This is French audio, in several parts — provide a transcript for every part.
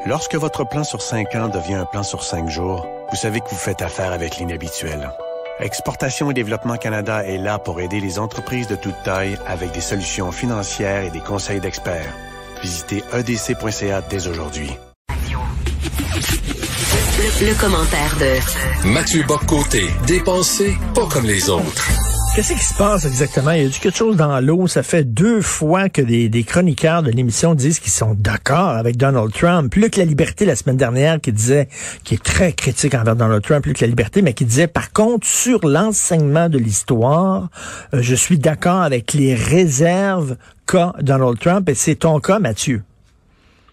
Lorsque votre plan sur 5 ans devient un plan sur 5 jours, vous savez que vous faites affaire avec l'inhabituel. Exportation et Développement Canada est là pour aider les entreprises de toute taille avec des solutions financières et des conseils d'experts. Visitez edc.ca dès aujourd'hui. Le commentaire de Mathieu Bock-Côté, dépensé pas comme les autres. Qu'est-ce qui se passe exactement? Il y a eu quelque chose dans l'eau. Ça fait 2 fois que des chroniqueurs de l'émission disent qu'ils sont d'accord avec Donald Trump. Luc La Liberté, la semaine dernière, qui est très critique envers Donald Trump, Luc La Liberté, mais qui disait, par contre, sur l'enseignement de l'histoire, je suis d'accord avec les réserves qu'a Donald Trump. Et c'est ton cas, Mathieu.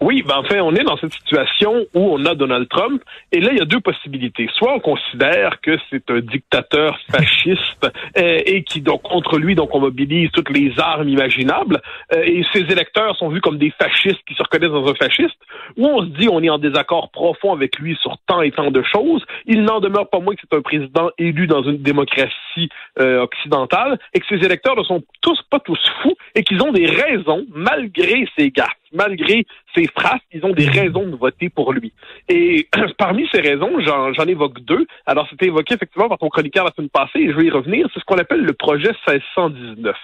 Oui, en fait, on est dans cette situation où on a Donald Trump, et là, il y a 2 possibilités. Soit on considère que c'est un dictateur fasciste et qui, donc, contre lui, donc, on mobilise toutes les armes imaginables, et ses électeurs sont vus comme des fascistes qui se reconnaissent dans un fasciste, ou on se dit on est en désaccord profond avec lui sur tant et tant de choses. Il n'en demeure pas moins que c'est un président élu dans une démocratie occidentale, et que ses électeurs ne sont pas tous fous, et qu'ils ont des raisons, malgré ses gaffes, malgré ses phrases, ils ont des raisons de voter pour lui. Et parmi ces raisons, j'en évoque 2. Alors, c'était évoqué effectivement par ton chroniqueur la semaine passée, et je vais y revenir. C'est ce qu'on appelle le projet 1619.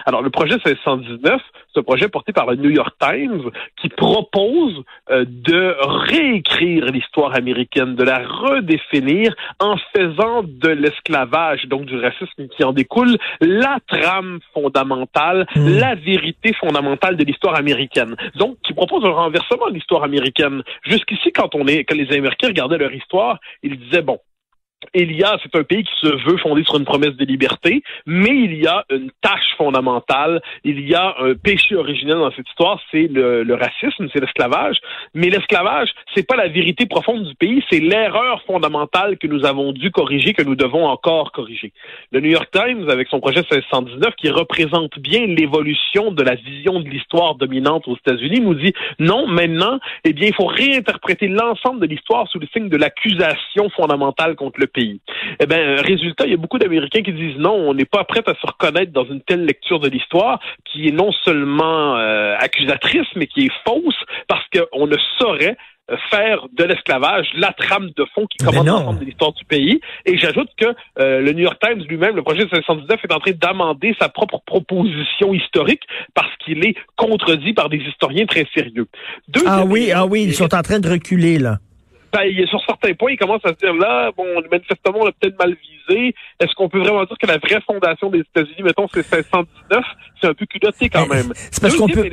Alors, le projet 1619, c'est un projet porté par le New York Times qui propose de réécrire l'histoire américaine, de la redéfinir en faisant de l'esclavage, donc du racisme qui en découle, la trame fondamentale, la vérité fondamentale de l'histoire américaine. Donc, qui propose un renversement de l'histoire américaine. Jusqu'ici, quand les Américains regardaient leur histoire, ils disaient, bon, c'est un pays qui se veut fondé sur une promesse de liberté, mais il y a une tâche fondamentale, il y a un péché originel dans cette histoire, c'est le racisme, c'est l'esclavage. Mais l'esclavage, c'est pas la vérité profonde du pays, c'est l'erreur fondamentale que nous avons dû corriger, que nous devons encore corriger. Le New York Times, avec son projet 1619, qui représente bien l'évolution de la vision de l'histoire dominante aux États-Unis, nous dit non, maintenant, il faut réinterpréter l'ensemble de l'histoire sous le signe de l'accusation fondamentale contre le pays. Résultat, il y a beaucoup d'Américains qui disent non, on n'est pas prêt à se reconnaître dans une telle lecture de l'histoire qui est non seulement accusatrice, mais qui est fausse, parce qu'on ne saurait faire de l'esclavage la trame de fond qui commande l'ensemble de l'histoire du pays. Et j'ajoute que le New York Times lui-même, le projet 1619, est en train d'amender sa propre proposition historique parce qu'il est contredit par des historiens très sérieux. Ils sont en train de reculer, là. Sur certains points, il commence à se dire là, manifestement, on l'a peut-être mal visé. Est-ce qu'on peut vraiment dire que la vraie fondation des États-Unis, mettons, c'est 1619? C'est un peu culotté quand même. C'est parce qu'on peut...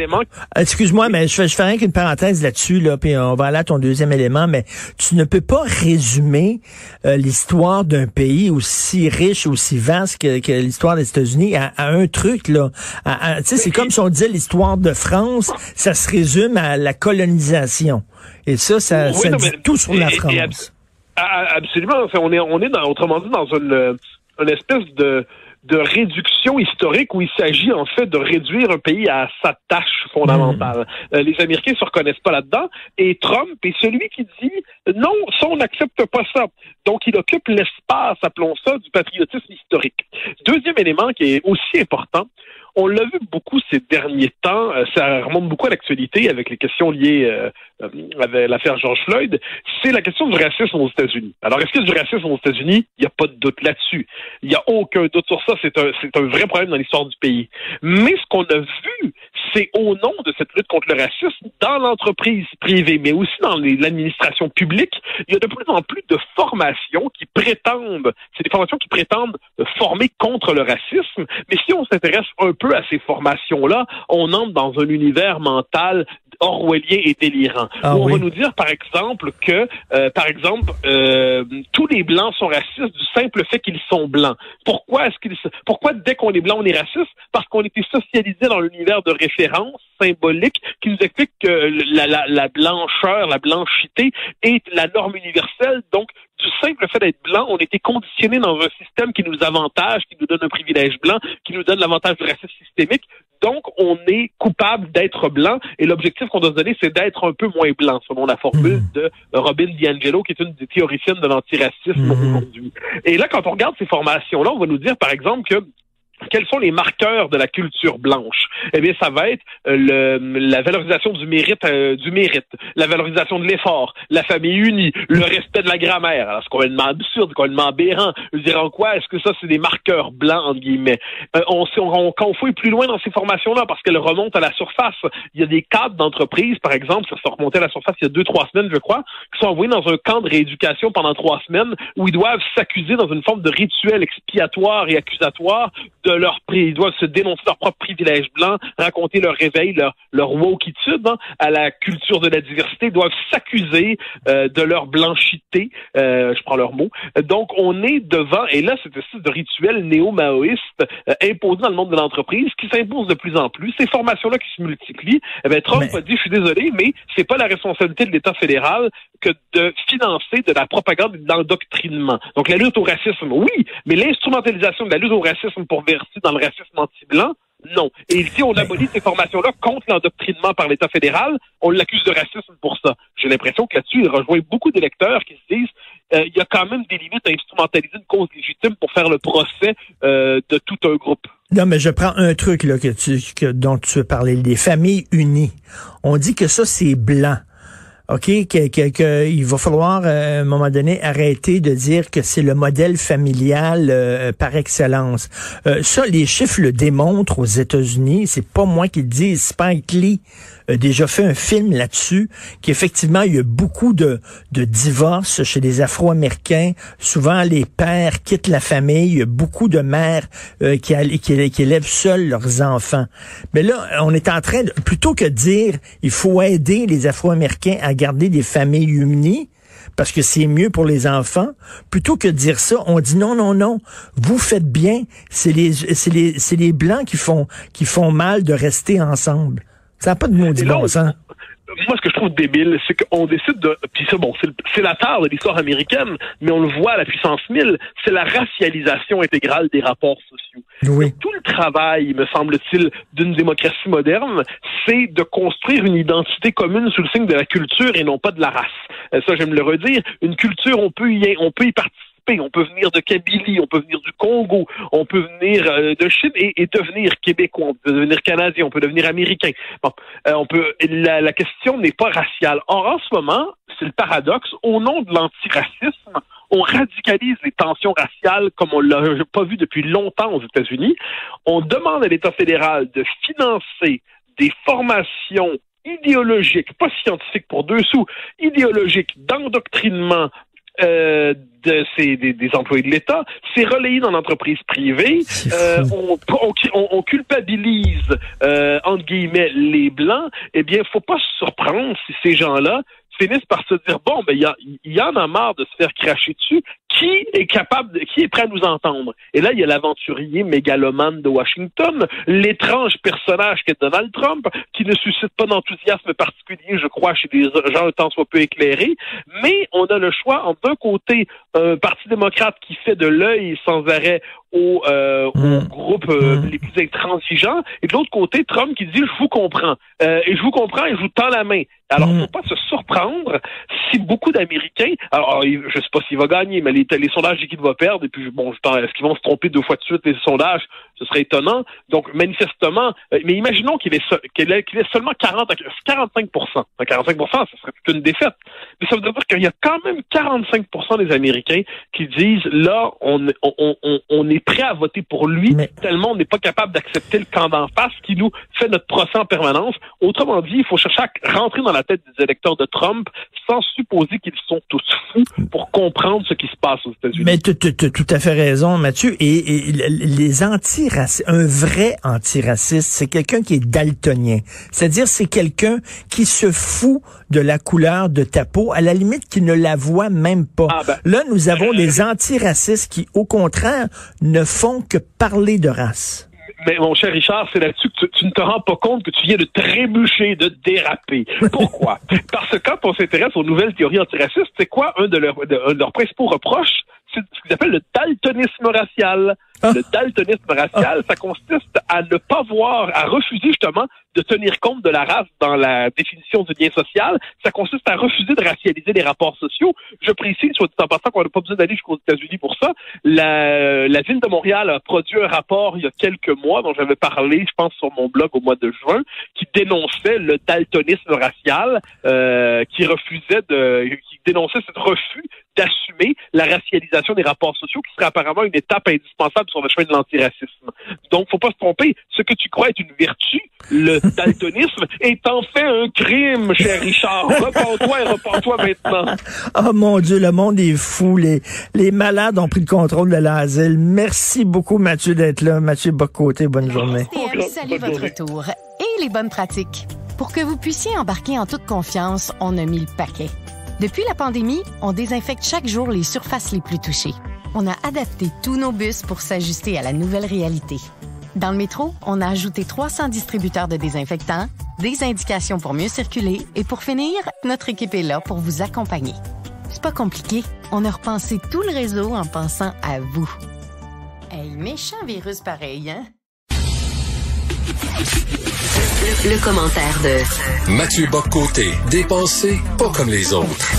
Excuse-moi, mais je fais rien qu'une parenthèse là-dessus, là, puis on va aller à ton deuxième élément, mais tu ne peux pas résumer l'histoire d'un pays aussi riche, aussi vaste que l'histoire des États-Unis à un truc, là. Tu sais, c'est comme si on disait l'histoire de France, ça se résume à la colonisation. Et ça dit tout sur la France. Absolument. On est autrement dit, dans une espèce de réduction historique où il s'agit en fait de réduire un pays à sa tâche fondamentale. Les Américains se reconnaissent pas là-dedans, et Trump est celui qui dit non, ça on n'accepte pas ça. Donc il occupe l'espace, appelons ça, du patriotisme historique. Deuxième élément qui est aussi important, on l'a vu beaucoup ces derniers temps, ça remonte beaucoup à l'actualité avec les questions liées avec l'affaire George Floyd, c'est la question du racisme aux États-Unis. Alors, est-ce qu'il y a du racisme aux États-Unis? Il n'y a pas de doute là-dessus. Il n'y a aucun doute sur ça, c'est un vrai problème dans l'histoire du pays. Mais ce qu'on a vu, c'est au nom de cette lutte contre le racisme, dans l'entreprise privée, mais aussi dans l'administration publique, il y a de plus en plus de formations qui prétendent, c'est des formations qui prétendent former contre le racisme, mais si on s'intéresse un peu à ces formations-là, on entre dans un univers mental orwellien et délirant. On va nous dire, par exemple, que tous les Blancs sont racistes du simple fait qu'ils sont Blancs. Pourquoi dès qu'on est Blanc, on est raciste? Parce qu'on était socialisé dans l'univers de référence symbolique qui nous explique que la blancheur, la blanchité est la norme universelle. Donc, du simple fait d'être blanc, on était conditionné dans un système qui nous avantage, qui nous donne un privilège blanc, qui nous donne l'avantage du racisme systémique. Donc, on est coupable d'être blanc, et l'objectif qu'on doit se donner, c'est d'être un peu moins blanc, selon la formule de Robin DiAngelo, qui est une des théoriciennes de l'antiracisme aujourd'hui. Et là, quand on regarde ces formations-là, on va nous dire, par exemple, que quels sont les marqueurs de la culture blanche? Eh bien, ça va être la valorisation du mérite, la valorisation de l'effort, la famille unie, le respect de la grammaire. Alors, c'est complètement absurde, complètement aberrant. Je veux dire, en quoi est-ce que ça, c'est des marqueurs blancs, entre guillemets? Quand on fouille plus loin dans ces formations-là, parce qu'elles remontent à la surface, il y a des cadres d'entreprise, par exemple, ça s'est remonté à la surface il y a 2-3 semaines, je crois, qui sont envoyés dans un camp de rééducation pendant 3 semaines, où ils doivent s'accuser dans une forme de rituel expiatoire et accusatoire ils doivent se dénoncer leurs propres privilèges blancs, raconter leur réveil, leur wokeitude à la culture de la diversité, ils doivent s'accuser de leur blanchité, je prends leur mot. Donc, on est devant, et là, cette espèce de rituel néo-maoïste imposé dans le monde de l'entreprise qui s'impose de plus en plus. Ces formations-là qui se multiplient, Trump a dit, je suis désolé, mais c'est pas la responsabilité de l'État fédéral que de financer de la propagande et de l'endoctrinement. Donc, la lutte au racisme, oui, mais l'instrumentalisation de la lutte au racisme pour verser dans le racisme anti-blanc, non. Et si on abolit ces formations-là contre l'endoctrinement par l'État fédéral, on l'accuse de racisme pour ça. J'ai l'impression que là-dessus, il rejoint beaucoup d'électeurs qui se disent il y a quand même des limites à instrumentaliser une cause légitime pour faire le procès de tout un groupe. Non, mais je prends un truc là dont tu veux parler, les familles unies. On dit que ça, c'est blanc. OK, il va falloir, à un moment donné, arrêter de dire que c'est le modèle familial par excellence. Ça, les chiffres le démontrent aux États-Unis. C'est pas moi qui le dis. Spike Lee a déjà fait un film là-dessus, qu'effectivement, il y a beaucoup de divorces chez les Afro-Américains. Souvent, les pères quittent la famille. Il y a beaucoup de mères qui élèvent seules leurs enfants. Mais là, on est en train de, plutôt que de dire il faut aider les Afro-Américains à garder des familles unies, parce que c'est mieux pour les enfants, plutôt que de dire ça, on dit non, vous faites bien, c'est les Blancs qui font mal de rester ensemble. Ça n'a pas de maudit bon sens. Moi, ce que je trouve débile, c'est qu'on décide de... Puis ça, bon, c'est la tare de l'histoire américaine, mais on le voit à la puissance 1000, c'est la racialisation intégrale des rapports sociaux. Oui. Tout le travail, me semble-t-il, d'une démocratie moderne, c'est de construire une identité commune sous le signe de la culture et non pas de la race. Ça, j'aime le redire. Une culture, on peut y participer. On peut venir de Kabylie, on peut venir du Congo, on peut venir de Chine et devenir québécois, on peut devenir canadien, on peut devenir américain. Bon, la question n'est pas raciale. Or, en ce moment, c'est le paradoxe, au nom de l'antiracisme, on radicalise les tensions raciales comme on l'a pas vu depuis longtemps aux États-Unis. On demande à l'État fédéral de financer des formations idéologiques, pas scientifiques pour 2 sous, idéologiques d'endoctrinement des employés de l'État, c'est relayé dans l'entreprise privée. On culpabilise entre guillemets les Blancs. Eh bien, faut pas se surprendre si ces gens-là finissent par se dire bon, ben il y en a marre de se faire cracher dessus. Qui est prêt à nous entendre? Et là, il y a l'aventurier mégalomane de Washington, l'étrange personnage qu'est Donald Trump, qui ne suscite pas d'enthousiasme particulier, je crois, chez des gens un tant soit peu éclairés. Mais on a le choix, en d'un côté, un parti démocrate qui fait de l'œil sans arrêt aux groupes les plus intransigeants, et de l'autre côté, Trump qui dit « je vous comprends ». Et je vous comprends et je vous tends la main. Alors, il ne faut pas se surprendre si beaucoup d'Américains, alors je sais pas s'il va gagner, mais les sondages disent qu'il va perdre, et puis bon, est-ce qu'ils vont se tromper 2 fois de suite les sondages? Ce serait étonnant. Donc, manifestement, mais imaginons qu'il ait seulement 45%. 45%, ça serait plutôt une défaite. Mais ça veut dire qu'il y a quand même 45% des Américains qui disent, là, on est prêt à voter pour lui, tellement on n'est pas capable d'accepter le camp d'en face qui nous fait notre procès en permanence. Autrement dit, il faut chercher à rentrer dans la tête des électeurs de Trump sans supposer qu'ils sont tous fous pour comprendre ce qui se passe aux États-Unis. Mais tu as tout à fait raison, Mathieu. Et les antiracistes, un vrai antiraciste, c'est quelqu'un qui est daltonien. C'est-à-dire, c'est quelqu'un qui se fout de la couleur de ta peau, à la limite qui ne la voit même pas. Là, nous avons des antiracistes qui, au contraire, ne font que parler de race. Mais mon cher Richard, c'est là-dessus que tu ne te rends pas compte que tu viens de trébucher, de déraper. Pourquoi? Parce que quand on s'intéresse aux nouvelles théories antiracistes, c'est quoi un de leurs principaux reproches? c'est ce qu'ils appellent le daltonisme racial. Le daltonisme racial, ça consiste à ne pas voir, à refuser justement de tenir compte de la race dans la définition du lien social. Ça consiste à refuser de racialiser les rapports sociaux. Je précise, soit dit en passant, qu'on n'a pas besoin d'aller jusqu'aux États-Unis pour ça. La Ville de Montréal a produit un rapport il y a quelques mois, dont j'avais parlé, je pense, sur mon blog au mois de juin, qui dénonçait le daltonisme racial, qui dénonçait ce refus d'assumer la racialisation des rapports sociaux, qui serait apparemment une étape indispensable sur le chemin de l'antiracisme. Donc, faut pas se tromper. Ce que tu crois être une vertu, le daltonisme, est en fait un crime, cher Richard. Repends-toi et repends-toi maintenant. Oh mon Dieu, le monde est fou. Les malades ont pris le contrôle de l'asile. Merci beaucoup, Mathieu, d'être là. Mathieu Bock-Côté, bonne journée. STM salue votre tour et les bonnes pratiques. Pour que vous puissiez embarquer en toute confiance, on a mis le paquet. Depuis la pandémie, on désinfecte chaque jour les surfaces les plus touchées. On a adapté tous nos bus pour s'ajuster à la nouvelle réalité. Dans le métro, on a ajouté 300 distributeurs de désinfectants, des indications pour mieux circuler et pour finir, notre équipe est là pour vous accompagner. C'est pas compliqué, on a repensé tout le réseau en pensant à vous. Hey, méchant virus pareil, hein? Le commentaire de Mathieu Bock-Côté, dépensé pas comme les autres.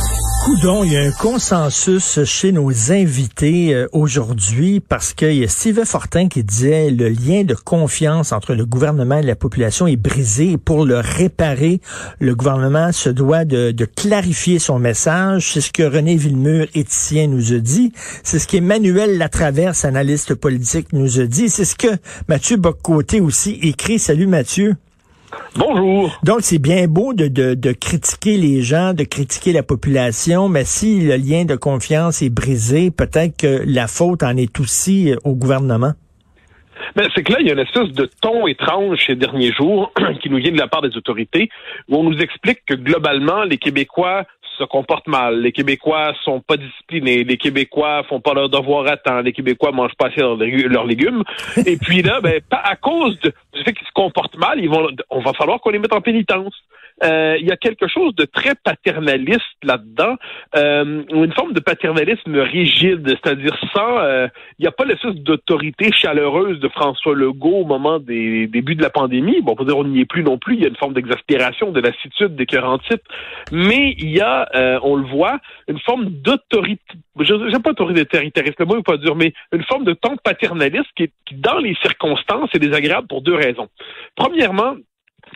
Coudon, il y a un consensus chez nos invités aujourd'hui parce qu'il y a Steve Fortin qui disait le lien de confiance entre le gouvernement et la population est brisé. Et pour le réparer, le gouvernement se doit de clarifier son message. C'est ce que René Villemur, éthicien, nous a dit. C'est ce qu'Emmanuel Latraverse, analyste politique, nous a dit. C'est ce que Mathieu Bock-Côté aussi écrit. Salut Mathieu. Bonjour. Donc, c'est bien beau de critiquer les gens, de critiquer la population, mais si le lien de confiance est brisé, peut-être que la faute en est aussi au gouvernement. Ben, c'est que là, il y a une espèce de ton étrange ces derniers jours qui nous vient de la part des autorités, où on nous explique que globalement, les Québécois se comportent mal. Les Québécois sont pas disciplinés. Les Québécois font pas leur devoir à temps. Les Québécois mangent pas assez leurs légumes. Et puis là, ben, à cause du fait qu'ils se comportent mal, on va falloir qu'on les mette en pénitence. Il y a quelque chose de très paternaliste là-dedans, une forme de paternalisme rigide, c'est-à-dire il n'y a pas l'espèce d'autorité chaleureuse de François Legault au moment des débuts de la pandémie. Bon, on peut dire on n'y est plus non plus, il y a une forme d'exaspération, de lassitude, d'écœurantite, mais il y a, on le voit, une forme d'autorité, j'aime pas autoritarisme, le mot n'est pas dur, mais une forme de ton paternaliste qui, dans les circonstances, est désagréable pour deux raisons. Premièrement,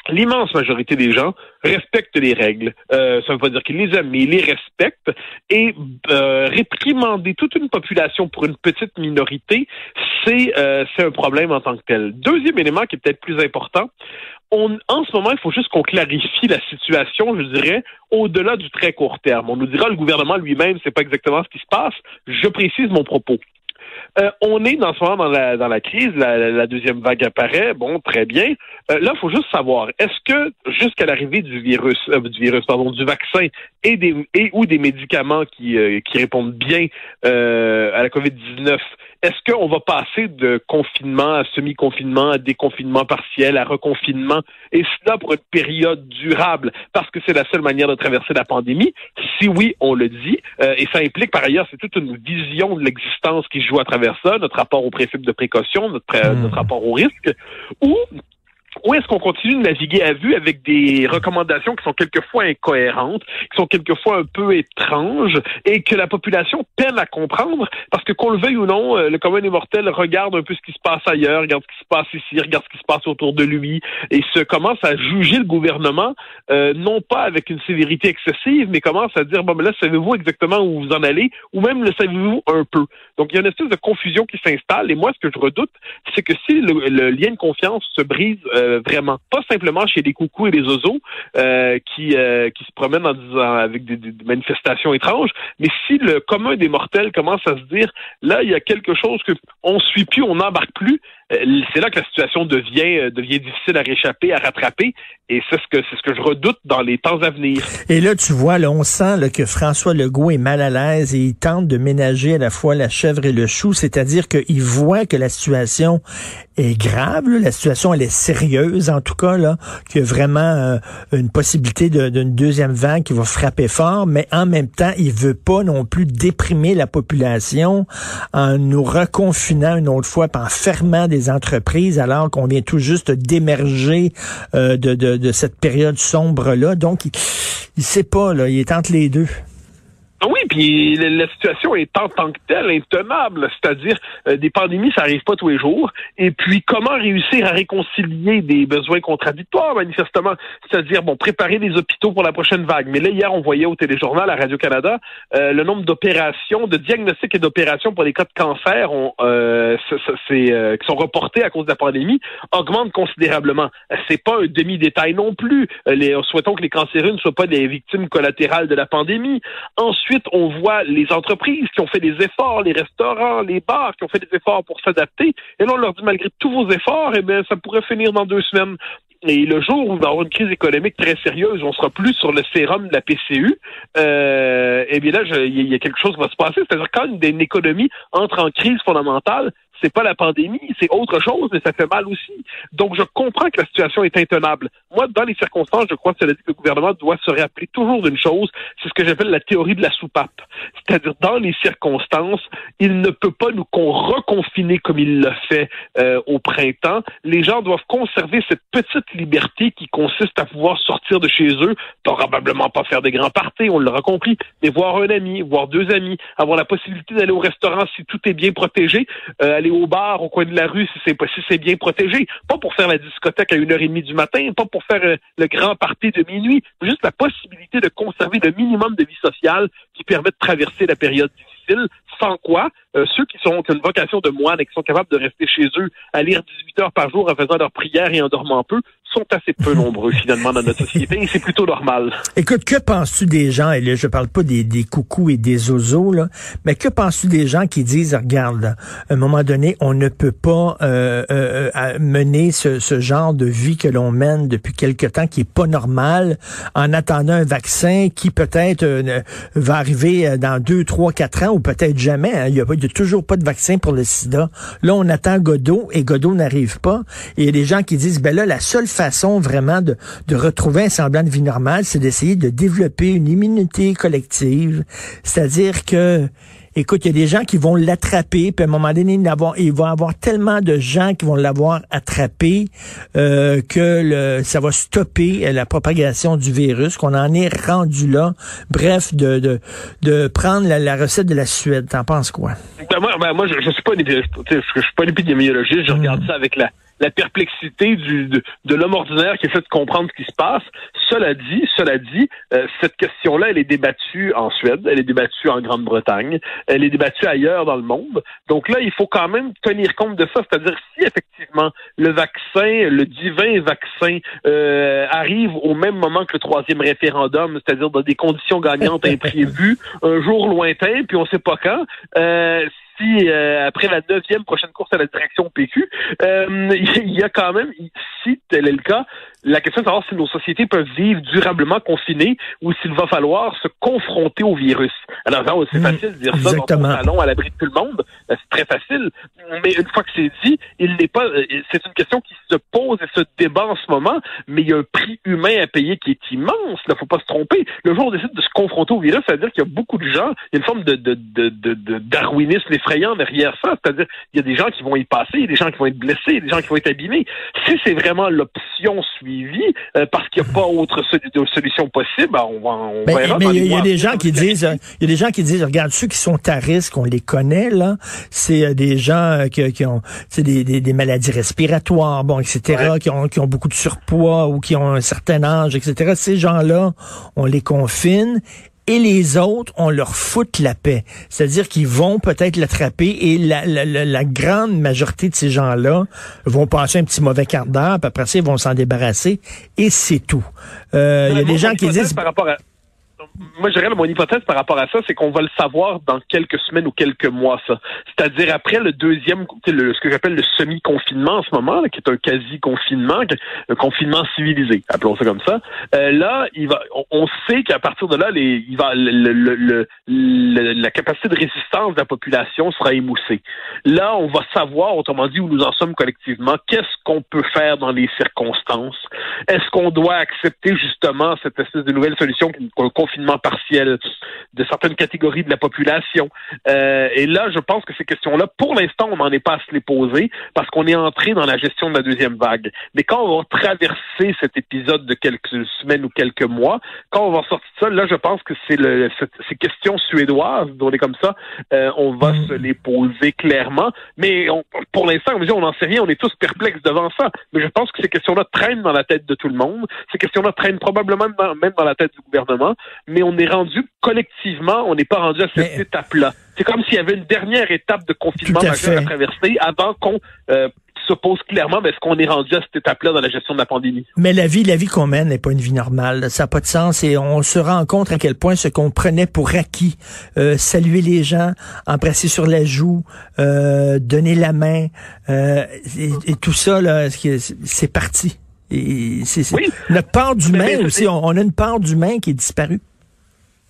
l'immense majorité des gens respectent les règles. Ça ne veut pas dire qu'ils les aiment, mais ils les respectent. Et réprimander toute une population pour une petite minorité, c'est un problème en tant que tel. Deuxième élément qui est peut-être plus important, en ce moment, il faut juste qu'on clarifie la situation, je dirais, au-delà du très court terme. On nous dira, le gouvernement lui-même, c'est pas exactement ce qui se passe. Je précise mon propos. On est dans ce moment dans la crise, la deuxième vague apparaît, bon, très bien. Là, il faut juste savoir, est-ce que jusqu'à l'arrivée du vaccin ou des médicaments qui répondent bien à la COVID-19, est-ce qu'on va passer de confinement à semi-confinement, à déconfinement partiel, à reconfinement, et cela pour une période durable, parce que c'est la seule manière de traverser la pandémie? Si oui, on le dit, et ça implique par ailleurs, c'est toute une vision de l'existence qui joue à travers ça, notre rapport au principe de précaution, notre rapport au risque, ou est-ce qu'on continue de naviguer à vue avec des recommandations qui sont quelquefois incohérentes, qui sont quelquefois un peu étranges, et que la population peine à comprendre, parce que qu'on le veuille ou non, le commun des mortels regarde un peu ce qui se passe ailleurs, regarde ce qui se passe ici, regarde ce qui se passe autour de lui, et commence à juger le gouvernement, non pas avec une sévérité excessive, mais commence à dire, bon, mais là, savez-vous exactement où vous en allez, ou même le savez-vous un peu. Donc, il y a une espèce de confusion qui s'installe, et moi, ce que je redoute, c'est que si le lien de confiance se brise vraiment, pas simplement chez les coucous et les oiseaux qui se promènent avec des manifestations étranges, mais si le commun des mortels commence à se dire, là, il y a quelque chose que on suit plus, on n'embarque plus, c'est là que la situation devient difficile à réchapper, à rattraper, et c'est ce que je redoute dans les temps à venir. Et là, tu vois, là, on sent là, que François Legault est mal à l'aise et il tente de ménager à la fois la chèvre et le chou, c'est-à-dire qu'il voit que la situation est grave, là, la situation elle est sérieuse en tout cas, là, qu'il y a vraiment une possibilité d'une deuxième vague qui va frapper fort, mais en même temps, il veut pas non plus déprimer la population en nous reconfinant une autre fois, en fermant des entreprises alors qu'on vient tout juste d'émerger de cette période sombre-là. Donc, il sait pas, là, il est entre les deux. Oui, puis la situation est en tant que telle intenable, c'est-à-dire des pandémies, ça arrive pas tous les jours. Et puis, comment réussir à réconcilier des besoins contradictoires, manifestement, c'est-à-dire, préparer des hôpitaux pour la prochaine vague. Mais là, hier, on voyait au téléjournal, à Radio-Canada, le nombre d'opérations, de diagnostics et d'opérations pour les cas de cancer qui sont reportés à cause de la pandémie, augmente considérablement. C'est pas un demi-détail non plus. Souhaitons que les cancéreux ne soient pas des victimes collatérales de la pandémie. Ensuite, on voit les entreprises qui ont fait des efforts, les restaurants, les bars qui ont fait des efforts pour s'adapter. Et là, on leur dit, malgré tous vos efforts, ça pourrait finir dans 2 semaines. Et le jour où il va y avoir une crise économique très sérieuse, on sera plus sur le sérum de la PCU, eh bien là, il y a quelque chose qui va se passer. C'est-à-dire, quand une économie entre en crise fondamentale, c'est pas la pandémie, c'est autre chose, mais ça fait mal aussi. Donc, je comprends que la situation est intenable. Moi, dans les circonstances, je crois que cela dit que le gouvernement doit se rappeler toujours d'une chose, c'est ce que j'appelle la théorie de la soupape. C'est-à-dire, dans les circonstances, il ne peut pas nous reconfiner comme il l'a fait au printemps. Les gens doivent conserver cette petite liberté qui consiste à pouvoir sortir de chez eux, probablement pas faire des grands parties, on l'aura compris, mais voir un ami, voir 2 amis, avoir la possibilité d'aller au restaurant si tout est bien protégé, aller au bar au coin de la rue si c'est bien protégé, pas pour faire la discothèque à 1h30 du matin, pas pour faire le grand party de minuit, mais juste la possibilité de conserver le minimum de vie sociale qui permet de traverser la période difficile, sans quoi ceux qui ont une vocation de moine et qui sont capables de rester chez eux à lire 18 heures par jour en faisant leur prière et en dormant peu, sont assez peu nombreux finalement dans notre société et c'est plutôt normal. Écoute, que penses-tu des gens, et là je parle pas des coucous et des oiseaux, là, mais que penses-tu des gens qui disent, regarde, à un moment donné, on ne peut pas mener ce genre de vie que l'on mène depuis quelque temps qui est pas normal en attendant un vaccin qui peut-être va arriver dans 2, 3, 4 ans ou peut-être jamais. Hein. Il y a toujours pas de vaccin pour le sida. Là, on attend Godot et Godot n'arrive pas. Et il y a des gens qui disent, ben là, la seule façon vraiment de retrouver un semblant de vie normale, c'est d'essayer de développer une immunité collective. C'est-à-dire que, écoute, il y a des gens qui vont l'attraper, puis à un moment donné, il va y avoir tellement de gens qui vont l'avoir attrapé que ça va stopper la propagation du virus, qu'on en est rendu là. Bref, de prendre la recette de la Suède. T'en penses quoi? Moi, je suis pas un épidémiologiste, je regarde ça avec la perplexité de l'homme ordinaire qui essaie de comprendre ce qui se passe. Cela dit, cette question-là, elle est débattue en Suède, elle est débattue en Grande-Bretagne, elle est débattue ailleurs dans le monde. Donc là, il faut quand même tenir compte de ça, c'est-à-dire si effectivement le vaccin, le divin vaccin, arrive au même moment que le 3e référendum, c'est-à-dire dans des conditions gagnantes imprévues, un jour lointain, puis on sait pas quand, si après la 9e prochaine course à la direction PQ, il y a quand même, si tel est le cas, la question de savoir si nos sociétés peuvent vivre durablement confinées ou s'il va falloir se confronter au virus. Alors, c'est facile de dire exactement. Ça dans ton salon à l'abri de tout le monde. C'est très facile. Mais une fois que c'est dit, c'est une question qui se pose et se débat en ce moment, mais il y a un prix humain à payer qui est immense. Là, faut pas se tromper. Le jour où on décide de se confronter au virus, ça veut dire qu'il y a beaucoup de gens, il y a une forme de darwinisme effrayant derrière ça. C'est-à-dire, il y a des gens qui vont y passer, il y a des gens qui vont être blessés, il y a des gens qui vont être abîmés. Si c'est vraiment l'option suivie, parce qu'il n'y a pas autre solution possible, on verra. Mais il y a des gens qui disent, regarde, ceux qui sont à risque, on les connaît, là. C'est des gens qui ont des maladies respiratoires, etc., ouais. qui ont beaucoup de surpoids ou qui ont un certain âge, etc. Ces gens-là, on les confine. Et les autres, on leur fout la paix. C'est-à-dire qu'ils vont peut-être l'attraper et la grande majorité de ces gens-là vont passer un petit mauvais quart d'heure, puis après ça, ils vont s'en débarrasser et c'est tout. Il y a des gens qui disent... moi, je dirais, mon hypothèse par rapport à ça, c'est qu'on va le savoir dans quelques semaines ou quelques mois, ça. C'est-à-dire après le deuxième, ce que j'appelle le semi-confinement en ce moment, là, qui est un quasi-confinement, un confinement civilisé, appelons ça comme ça. Là, on sait qu'à partir de là, la capacité de résistance de la population sera émoussée. Là, on va savoir, autrement dit, où nous en sommes collectivement. Qu'est-ce qu'on peut faire dans les circonstances? Est-ce qu'on doit accepter justement cette espèce de nouvelle solution, un confinement partiel de certaines catégories de la population? Et là, je pense que ces questions-là, pour l'instant, on n'en est pas à se les poser parce qu'on est entré dans la gestion de la deuxième vague. Mais quand on va traverser cet épisode de quelques semaines ou quelques mois, quand on va sortir de ça, là, je pense que c'est ces questions suédoises, on est comme ça, on va se les poser clairement. Mais pour l'instant, comme je dis, on n'en sait rien, on est tous perplexes devant ça. Mais je pense que ces questions-là traînent dans la tête de tout le monde. Ces questions-là traînent probablement même dans la tête du gouvernement. Mais on est rendu collectivement, on n'est pas rendu à cette étape-là. C'est comme s'il y avait une dernière étape de confinement majeur à traverser avant qu'on se pose clairement, est-ce qu'on est rendu à cette étape-là dans la gestion de la pandémie? Mais la vie qu'on mène n'est pas une vie normale. Ça n'a pas de sens et on se rend compte à quel point ce qu'on prenait pour acquis, saluer les gens, embrasser sur la joue, donner la main, et tout ça, là, c'est parti. Et oui. Notre part d'humain aussi, on a une part d'humain qui est disparue.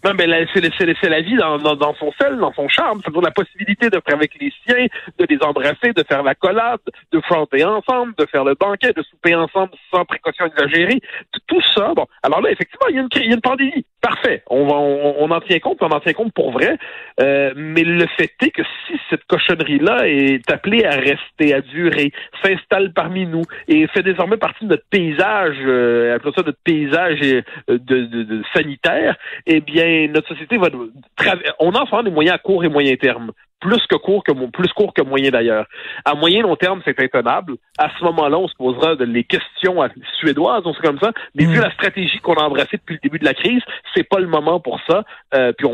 Non, mais c'est la vie dans son sel, dans son charme. Ça donne la possibilité de faire avec les siens, de les embrasser, de faire la collade, de chanter ensemble, de faire le banquet, de souper ensemble sans précaution exagérée. Tout ça, bon. Alors là, effectivement, il y a une pandémie. Parfait. On en tient compte, on en tient compte pour vrai. Mais le fait est que si cette cochonnerie-là est appelée à rester, à durer, s'installe parmi nous et fait désormais partie de notre paysage, après ça, notre paysage de sanitaire, eh bien, notre société on en fera des moyens à court et moyen terme. Plus court que moyen d'ailleurs. À moyen long terme, c'est intenable. À ce moment-là, on se posera les questions suédoises, on sait comme ça. Mais vu la stratégie qu'on a embrassée depuis le début de la crise, c'est pas le moment pour ça. Puis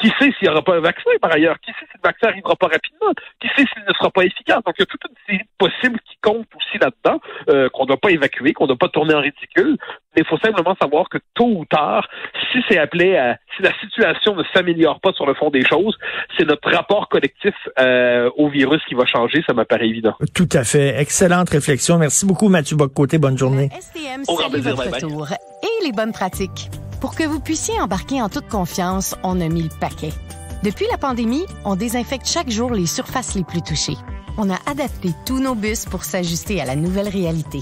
qui sait s'il n'y aura pas un vaccin par ailleurs? Qui sait si le vaccin arrivera pas rapidement? Qui sait s'il ne sera pas efficace? Donc il y a toute une série possible qui compte aussi là-dedans, qu'on ne doit pas évacuer, qu'on ne doit pas tourner en ridicule. Mais il faut simplement savoir que tôt ou tard, si la situation ne s'améliore pas sur le fond des choses, c'est notre rapport collectif au virus qui va changer, ça m'apparaît évident. Tout à fait. Excellente réflexion. Merci beaucoup, Mathieu Bock-Côté. Bonne journée. STM salue votre retour et les bonnes pratiques. Pour que vous puissiez embarquer en toute confiance, on a mis le paquet. Depuis la pandémie, on désinfecte chaque jour les surfaces les plus touchées. On a adapté tous nos bus pour s'ajuster à la nouvelle réalité.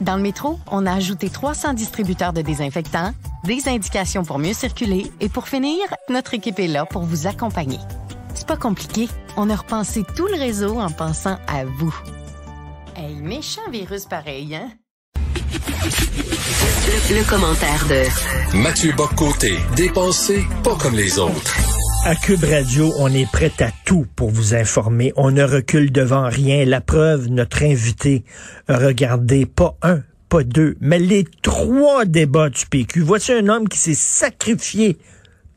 Dans le métro, on a ajouté 300 distributeurs de désinfectants, des indications pour mieux circuler et pour finir, notre équipe est là pour vous accompagner. C'est pas compliqué. On a repensé tout le réseau en pensant à vous. Hey, méchant virus pareil, hein? Le commentaire de Mathieu Bock-Côté, dépensé pas comme les autres. À Cube Radio, on est prêt à tout pour vous informer. On ne recule devant rien. La preuve, notre invité a regardé pas un, pas deux, mais les 3 débats du PQ. Voici un homme qui s'est sacrifié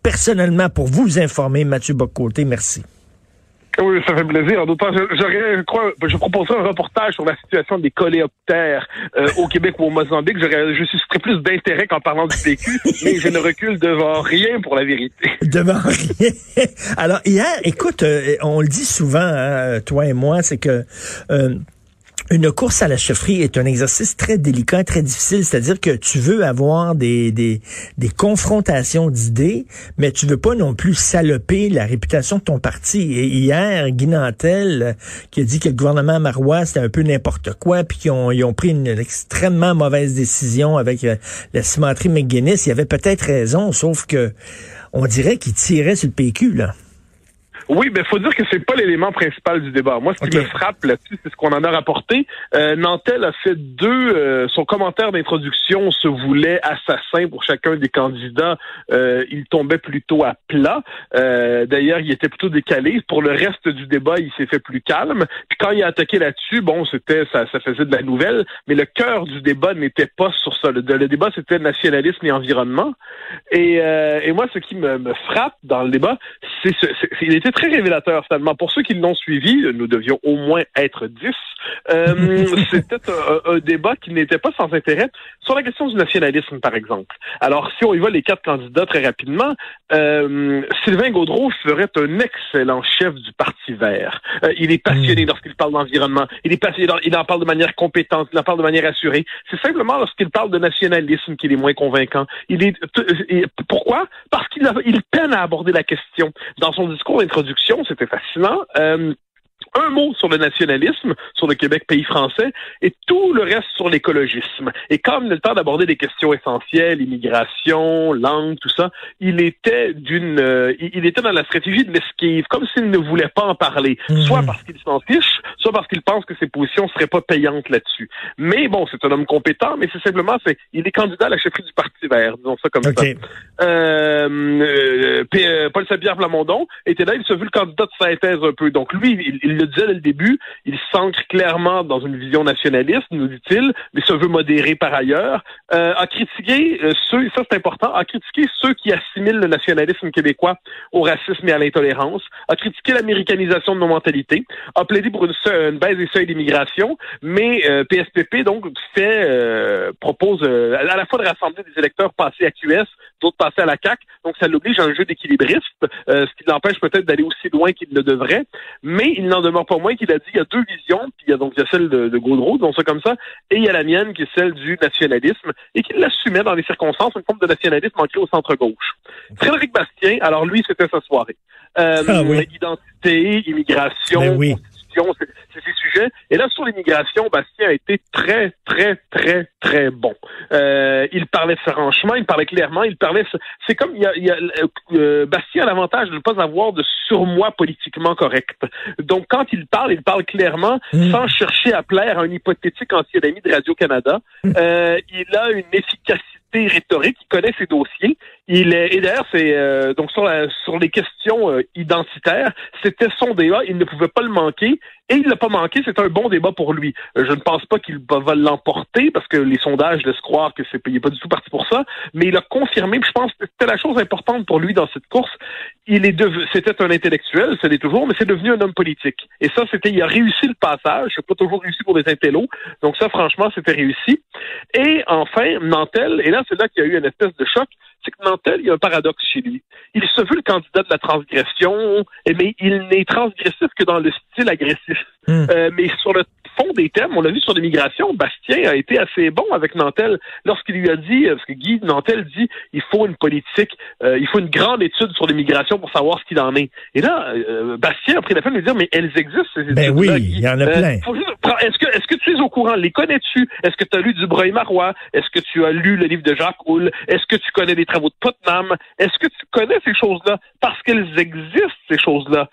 personnellement pour vous informer. Mathieu Bock-Côté, merci. Oui, ça fait plaisir. D'autant, je proposerai un reportage sur la situation des coléoptères au Québec ou au Mozambique. Je susciterai plus d'intérêt qu'en parlant du PQ, mais je ne recule devant rien pour la vérité. Devant rien. Alors, hier, écoute, on le dit souvent, hein, toi et moi, c'est que une course à la chefferie est un exercice très délicat, très difficile. C'est-à-dire que tu veux avoir des confrontations d'idées, mais tu veux pas non plus saloper la réputation de ton parti. Et hier, Guy Nantel, qui a dit que le gouvernement marois, c'était un peu n'importe quoi, puis qu'ils ont pris une extrêmement mauvaise décision avec la cimenterie McGuinness, il avait peut-être raison, sauf que on dirait qu'il tirait sur le PQ, là. Oui, ben faut dire que c'est pas l'élément principal du débat. Moi, ce qui me frappe là-dessus, c'est ce qu'on en a rapporté. Nantel a fait son commentaire d'introduction se voulait assassin pour chacun des candidats. Il tombait plutôt à plat. D'ailleurs, il était plutôt décalé. Pour le reste du débat, il s'est fait plus calme. Puis quand il a attaqué là-dessus, bon, ça faisait de la nouvelle. Mais le cœur du débat n'était pas sur ça. Le débat, c'était nationalisme et environnement. Et moi, ce qui me frappe dans le débat, il était très révélateur, finalement. Pour ceux qui l'ont suivi, nous devions au moins être 10. C'était un débat qui n'était pas sans intérêt sur la question du nationalisme, par exemple. Alors, si on y va les 4 candidats très rapidement, Sylvain Gaudreault ferait un excellent chef du Parti vert. Il est passionné lorsqu'il parle d'environnement. Il est passionné, il en parle de manière compétente, il en parle de manière assurée. C'est simplement lorsqu'il parle de nationalisme qu'il est moins convaincant. Pourquoi? Parce qu'il peine à aborder la question. Dans son discours d'introduction, c'était fascinant. Un mot sur le nationalisme, sur le Québec pays français, et tout le reste sur l'écologisme. Et comme il a le temps d'aborder des questions essentielles, immigration, langue, tout ça, il était dans la stratégie de l'esquive, comme s'il ne voulait pas en parler, soit parce qu'il s'en fiche, soit parce qu'il pense que ses positions seraient pas payantes là-dessus. Mais bon, c'est un homme compétent, mais c'est simplement, il est candidat à la chefferie du Parti vert, disons ça comme ça. Paul Saint-Pierre Plamondon était là, il se veut le candidat de synthèse un peu. Donc lui, il le disait dès le début, il s'ancre clairement dans une vision nationaliste, nous dit-il, mais se veut modéré par ailleurs. A critiqué ça c'est important, a critiqué ceux qui assimilent le nationalisme québécois au racisme et à l'intolérance, a critiqué l'américanisation de nos mentalités, a plaidé pour une baisse des seuils d'immigration, mais PSPP donc propose à la fois de rassembler des électeurs passés à QS, d'autres passés à la CAQ, donc ça l'oblige à un jeu d'équilibriste, ce qui l'empêche peut-être d'aller aussi loin qu'il ne devrait, mais il n'en demeure pas moins qu'il a dit qu'il y a 2 visions, puis il y a celle de Gaudreault, disons ça comme ça, et il y a la mienne qui est celle du nationalisme, et qu'il l'assumait dans les circonstances, une forme de nationalisme ancré au centre-gauche. Frédéric Bastien, alors lui, c'était sa soirée. Identité, immigration, c'est ces sujets. Et là, sur l'immigration, Bastien a été très, très, très, très bon. Il parlait franchement, il parlait clairement, c'est comme, Bastien a l'avantage de ne pas avoir de surmoi politiquement correct. Donc, quand il parle clairement, sans chercher à plaire à un hypothétique ancien ami de Radio-Canada. Il a une efficacité rhétorique, il connaît ses dossiers. Et d'ailleurs, c'est donc sur les questions identitaires, c'était son débat, il ne pouvait pas le manquer. Et il l'a pas manqué, c'est un bon débat pour lui. Je ne pense pas qu'il va l'emporter, parce que les sondages laissent croire que il n'est pas du tout parti pour ça, mais il a confirmé, puis je pense que c'était la chose importante pour lui dans cette course. C'était un intellectuel, ce l'est toujours, mais c'est devenu un homme politique. Et ça, il a réussi le passage, c'est pas toujours réussi pour des intellos, donc ça, franchement, c'était réussi. Et enfin, Nantel, et là, c'est là qu'il y a eu une espèce de choc, c'est que Nantel, il y a un paradoxe chez lui. Il se veut le candidat de la transgression, mais il n'est transgressif que dans le style agressif. Mais sur le fond des thèmes, on l'a vu sur l'immigration, Bastien a été assez bon avec Nantel lorsqu'il lui a dit, parce que Guy Nantel dit, il faut une politique, il faut une grande étude sur l'immigration pour savoir ce qu'il en est. Et là, Bastien a pris la peine de lui dire, mais elles existent, ces études-là. Ben oui, il y en a plein. Est-ce que tu es au courant? Les connais-tu? Est-ce que tu as lu Dubreuil-Marois? Est-ce que tu as lu le livre de Jacques Houle? Est-ce que tu connais les travaux de Putnam? Est-ce que tu connais ces choses-là? Parce qu'elles existent, ces choses-là.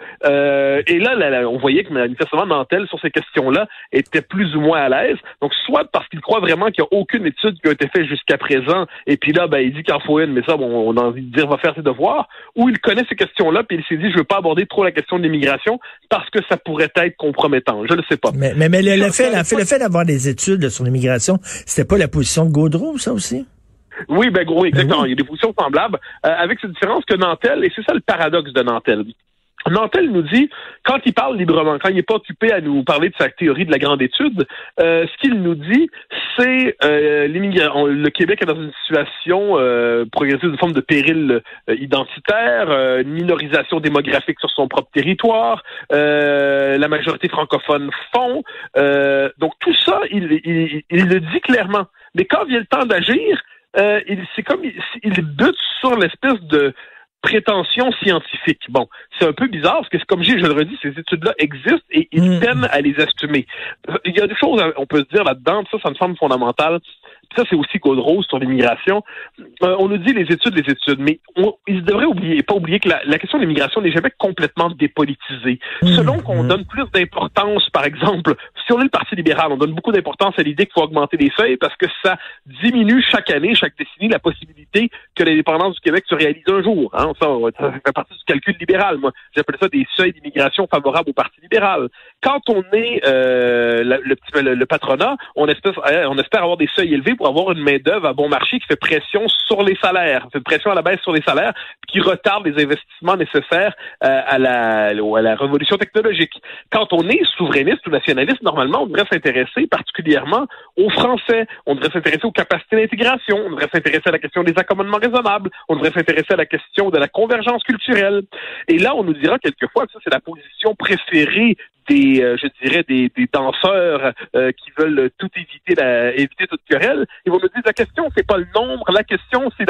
Et là, on voyait que manifestement Nantel, sur ces questions-là, était plus ou moins à l'aise. Donc, soit parce qu'il croit vraiment qu'il n'y a aucune étude qui a été faite jusqu'à présent, et puis là, il dit qu'il en faut une, mais ça, on a envie de dire, va faire ses devoirs, ou il connaît ces questions-là, puis il s'est dit, je veux pas aborder trop la question de l'immigration, parce que ça pourrait être compromettant. Je ne sais pas. Mais le fait d'avoir des études sur l'immigration, c'était pas la position de Gaudreault, ça aussi? Oui, gros, exactement. Il y a des positions semblables, avec cette différence que Nantel, et c'est ça le paradoxe de Nantel. Nantel nous dit, quand il parle librement, quand il n'est pas occupé à nous parler de sa théorie de la grande étude, ce qu'il nous dit, c'est le Québec est dans une situation progressive de forme de péril identitaire, une minorisation démographique sur son propre territoire, la majorité francophone fond. Donc tout ça, il le dit clairement. Mais quand vient le temps d'agir, il bute sur l'espèce de prétention scientifique. Bon, c'est un peu bizarre parce que, comme je le redis, ces études-là existent et ils peinent à les assumer. Il y a des choses, on peut se dire là-dedans, ça me semble fondamental. Ça, c'est aussi Gaudreault sur l'immigration. On nous dit les études, mais ils devraient pas oublier que la question de l'immigration n'est jamais complètement dépolitisée. Selon qu'on donne plus d'importance, par exemple, si on est le Parti libéral, on donne beaucoup d'importance à l'idée qu'il faut augmenter les seuils parce que ça diminue chaque année, chaque décennie, la possibilité que l'indépendance du Québec se réalise un jour. Hein. Ça fait partie du calcul libéral. Moi, j'appelle ça des seuils d'immigration favorables au Parti libéral. Quand on est le patronat, on espère avoir des seuils élevés pour avoir une main-d'œuvre à bon marché qui fait pression sur les salaires, fait pression à la baisse sur les salaires, qui retarde les investissements nécessaires à la révolution technologique. Quand on est souverainiste ou nationaliste, normalement, on devrait s'intéresser particulièrement aux Français, on devrait s'intéresser aux capacités d'intégration, on devrait s'intéresser à la question des accommodements raisonnables, on devrait s'intéresser à la question de la convergence culturelle. Et là, on nous dira quelquefois que ça, c'est la position préférée des danseurs qui veulent tout éviter toute querelle. Ils vont nous dire la question, c'est pas le nombre, la question, c'est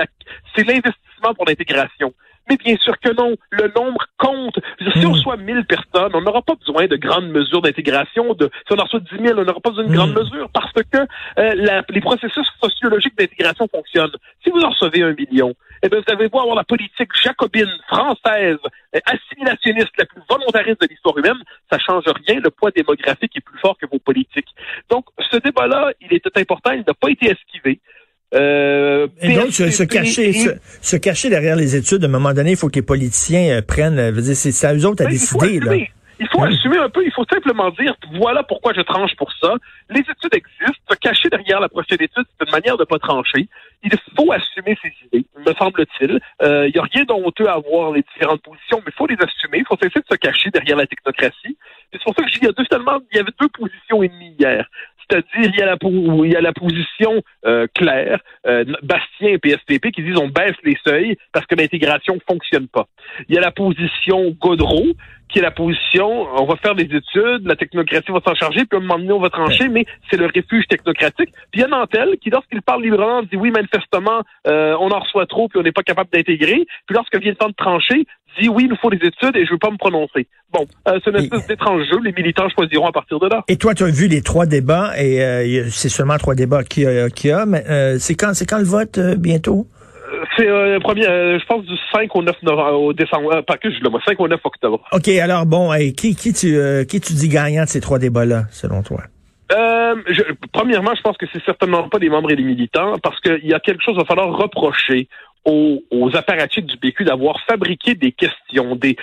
l'investissement pour l'intégration. Mais bien sûr que non. Le nombre compte. Si on reçoit 1000 personnes, on n'aura pas besoin de grandes mesures d'intégration. Si on en reçoit 10 000, on n'aura pas besoin de grandes mesures parce que les processus sociologiques d'intégration fonctionnent. Si vous en recevez 1 million, eh bien, vous avez beau avoir la politique jacobine, française, assimilationniste, la plus volontariste de l'histoire humaine, ça change rien. Le poids démographique est plus fort que vos politiques. Donc, ce débat-là, il était important. Il n'a pas été esquivé. Et donc, se cacher derrière les études, à un moment donné, il faut que les politiciens prennent, c'est à eux autres à décider, là. Il faut assumer un peu, il faut simplement dire, voilà pourquoi je tranche pour ça. Les études existent, se cacher derrière la prochaine étude, c'est une manière de pas trancher. Il faut assumer ses idées, me semble-t-il. Il y a rien d'honteux à avoir les différentes positions, mais il faut les assumer. Il faut cesser de se cacher derrière la technocratie. C'est pour ça que il y avait 2 positions et demie hier. C'est-à-dire, il y a la position claire, Bastien et PSPP, qui disent on baisse les seuils parce que l'intégration fonctionne pas. Il y a la position Gaudreault, qui est la position, on va faire des études, la technocratie va s'en charger, puis à un moment donné, on va trancher, mais c'est le refuge technocratique. Puis il y a Nantel, qui lorsqu'il parle librement, dit oui, manifestement, on en reçoit trop, puis on n'est pas capable d'intégrer. Puis lorsque vient le temps de trancher, dit oui, il nous faut des études et je veux pas me prononcer. Bon, c'est une espèce d'étrange jeu, les militants choisiront à partir de là. Et toi, tu as vu les 3 débats, et c'est seulement 3 débats qu'il y a, mais c'est quand le vote, bientôt? C'est je pense du 5 au 9 novembre, au décembre, pas que je le vois, 5 au 9 octobre. OK, alors bon, qui tu dis gagnant de ces 3 débats-là, selon toi? Premièrement, je pense que c'est certainement pas les membres et les militants, parce qu'il y a quelque chose qu'il va falloir reprocher aux apparatchiks du PQ d'avoir fabriqué des questions, des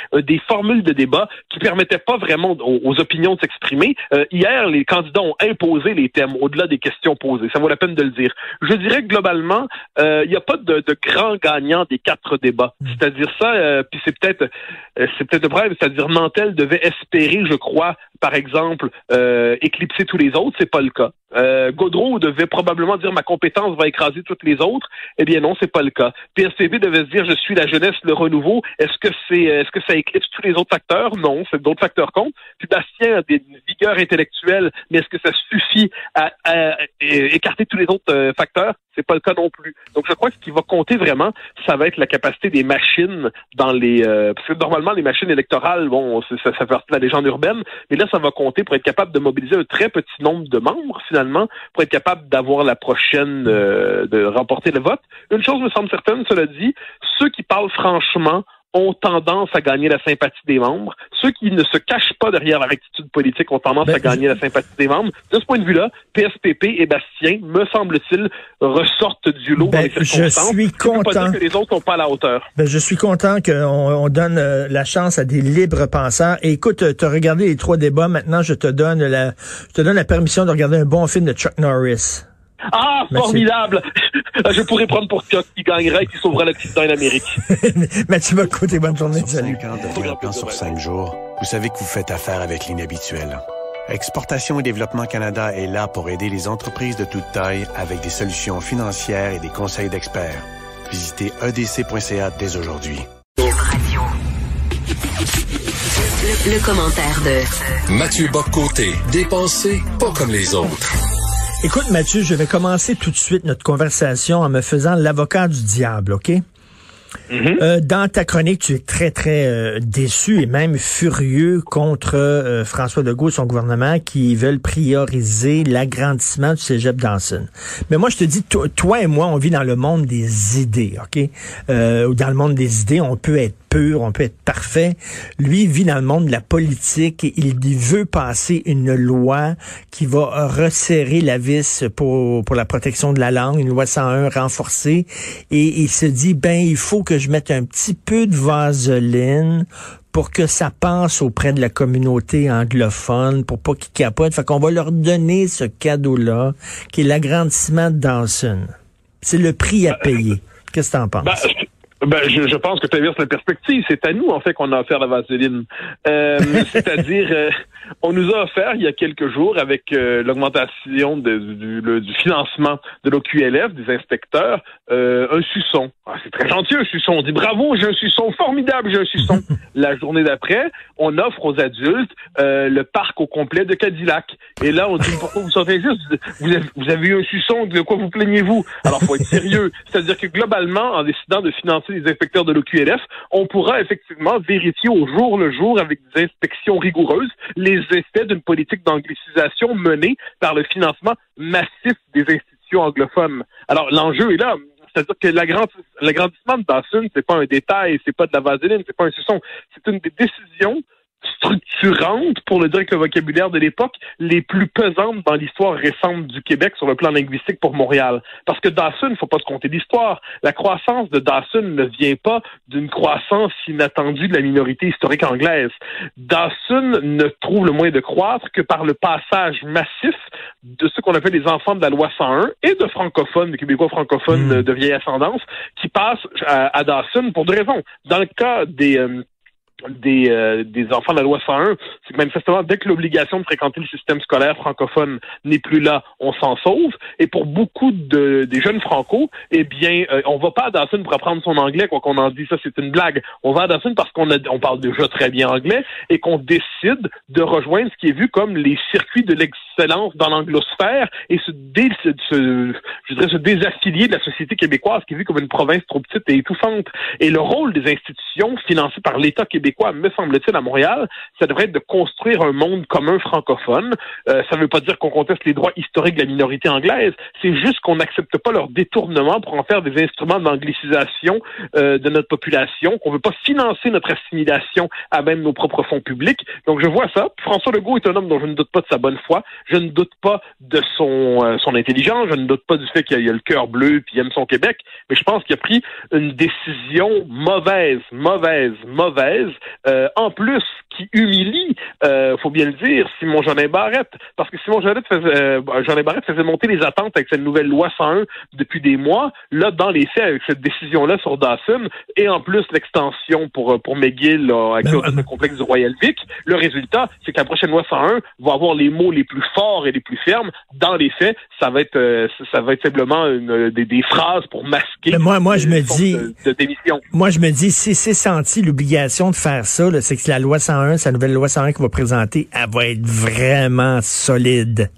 formules de débat qui permettaient pas vraiment aux opinions de s'exprimer. Hier, les candidats ont imposé les thèmes au-delà des questions posées. Ça vaut la peine de le dire. Je dirais que globalement, il n'y a pas de grand gagnant des 4 débats. C'est-à-dire ça, puis c'est peut-être le problème. C'est-à-dire Nantel devait espérer, je crois, par exemple, éclipser tous les autres. C'est pas le cas. Gaudreault devait probablement dire ma compétence va écraser toutes les autres. Eh bien non, c'est pas le cas. PSPP devait se dire je suis la jeunesse, le renouveau. Est-ce que ça éclipse tous les autres facteurs? Non, c'est d'autres facteurs comptent. Puis Bastien a des vigueurs intellectuelles, mais est-ce que ça suffit à écarter tous les autres facteurs? C'est pas le cas non plus. Donc je crois que ce qui va compter vraiment, ça va être la capacité des machines dans parce que normalement les machines électorales, bon, ça fait partie de la légende urbaine, mais là ça va compter pour être capable de mobiliser un très petit nombre de membres finalement, pour être capable d'avoir la prochaine, de remporter le vote. Une chose me semble certaine, cela dit, ceux qui parlent franchement ont tendance à gagner la sympathie des membres. Ceux qui ne se cachent pas derrière la rectitude politique ont tendance à gagner la sympathie des membres. De ce point de vue-là, PSPP et Bastien, me semble-t-il, ressortent du lot dans les circonstances. Je suis content. Pas dire que les autres sont pas à la hauteur. Je suis content qu'on donne la chance à des libres penseurs. Et écoute, tu as regardé les 3 débats. Maintenant, je te donne la permission de regarder un bon film de Chuck Norris. Ah, formidable! Je pourrais prendre pour Chuck qui gagnerait et qui sauvera l'accident en Amérique. Mathieu Bocoté, bonne journée. Sur 5 ans devient un plan sur 5 jours. Vous savez que vous faites affaire avec l'inhabituel. Exportation et Développement Canada est là pour aider les entreprises de toute taille avec des solutions financières et des conseils d'experts. Visitez edc.ca dès aujourd'hui. Le commentaire de Mathieu Bocoté, dépensé pas comme les autres. Écoute, Mathieu, je vais commencer tout de suite notre conversation en me faisant l'avocat du diable, OK? Dans ta chronique, tu es très, très déçu et même furieux contre François Legault et son gouvernement qui veulent prioriser l'agrandissement du cégep d'Anson. Mais moi, je te dis, toi et moi, on vit dans le monde des idées, OK? Dans le monde des idées, on peut être pur, on peut être parfait. Lui, il vit dans le monde de la politique et il veut passer une loi qui va resserrer la vis pour la protection de la langue, une loi 101 renforcée. Et il se dit, il faut que je mette un petit peu de vaseline pour que ça passe auprès de la communauté anglophone, pour pas qu'ils capotent. Fait qu'on va leur donner ce cadeau-là, qui est l'agrandissement de Dawson. C'est le prix à payer. Qu'est-ce que t'en penses? Je pense que tu inverses la perspective. C'est à nous, en fait, qu'on a offert la vaseline. C'est-à-dire, on nous a offert, il y a quelques jours, avec l'augmentation du financement de l'OQLF, des inspecteurs, un suçon. C'est très gentil, un suçon. On dit bravo, j'ai un suçon, formidable, j'ai un suçon. La journée d'après, on offre aux adultes le parc au complet de Cadillac. Et là, on dit, pourquoi vous sortez juste? Vous avez eu un suçon, de quoi vous plaignez-vous? Alors, faut être sérieux. C'est-à-dire que globalement, en décidant de financer les inspecteurs de l'OQLF, on pourra effectivement vérifier au jour le jour, avec des inspections rigoureuses, les effets d'une politique d'anglicisation menée par le financement massif des institutions anglophones. Alors, l'enjeu est là. C'est-à-dire que l'agrandissement de Dawson, c'est pas un détail, c'est pas de la vaseline, c'est pas un suçon. C'est une des décisions structurantes, pour le dire avec le vocabulaire de l'époque, les plus pesantes dans l'histoire récente du Québec sur le plan linguistique pour Montréal. Parce que Dawson, il ne faut pas se compter l'histoire. La croissance de Dawson ne vient pas d'une croissance inattendue de la minorité historique anglaise. Dawson ne trouve le moyen de croître que par le passage massif de ce qu'on appelle les enfants de la loi 101 et de francophones, de Québécois francophones de vieille ascendance, qui passent à Dawson pour deux raisons. Dans le cas des enfants de la loi 101, c'est que manifestement, dès que l'obligation de fréquenter le système scolaire francophone n'est plus là, on s'en sauve. Et pour beaucoup des jeunes franco, eh bien, on va pas à Dawson pour apprendre son anglais, quoi qu'on en dise, ça c'est une blague. On va à Dawson parce qu'on parle déjà très bien anglais et qu'on décide de rejoindre ce qui est vu comme les circuits de l'excellence dans l'anglosphère et se désaffilier de la société québécoise qui est vue comme une province trop petite et étouffante. Et le rôle des institutions financées par l'État québécois, me semble-t-il, à Montréal, ça devrait être de construire un monde commun francophone. Ça ne veut pas dire qu'on conteste les droits historiques de la minorité anglaise, c'est juste qu'on n'accepte pas leur détournement pour en faire des instruments d'anglicisation de notre population, qu'on ne veut pas financer notre assimilation à même nos propres fonds publics. Donc je vois ça. François Legault est un homme dont je ne doute pas de sa bonne foi, je ne doute pas de son intelligence, je ne doute pas du fait qu'il a le cœur bleu et qu'il aime son Québec, mais je pense qu'il a pris une décision mauvaise, en plus qui humilie, faut bien le dire, Simon-Jolin Barrette, parce que Jolin Barrette faisait monter les attentes avec cette nouvelle loi 101 depuis des mois. Là, dans les faits, avec cette décision-là sur Dawson, et en plus l'extension pour McGill avec le complexe du Royal Vic, le résultat, c'est que la prochaine loi 101 va avoir les mots les plus forts et les plus fermes. Dans les faits, ça va être simplement des phrases pour masquer je me dis, de démission. Moi, je me dis, si c'est senti l'obligation de faire ça, là, c'est que la loi 101, sa nouvelle loi 101 qu'on va présenter, elle va être vraiment solide.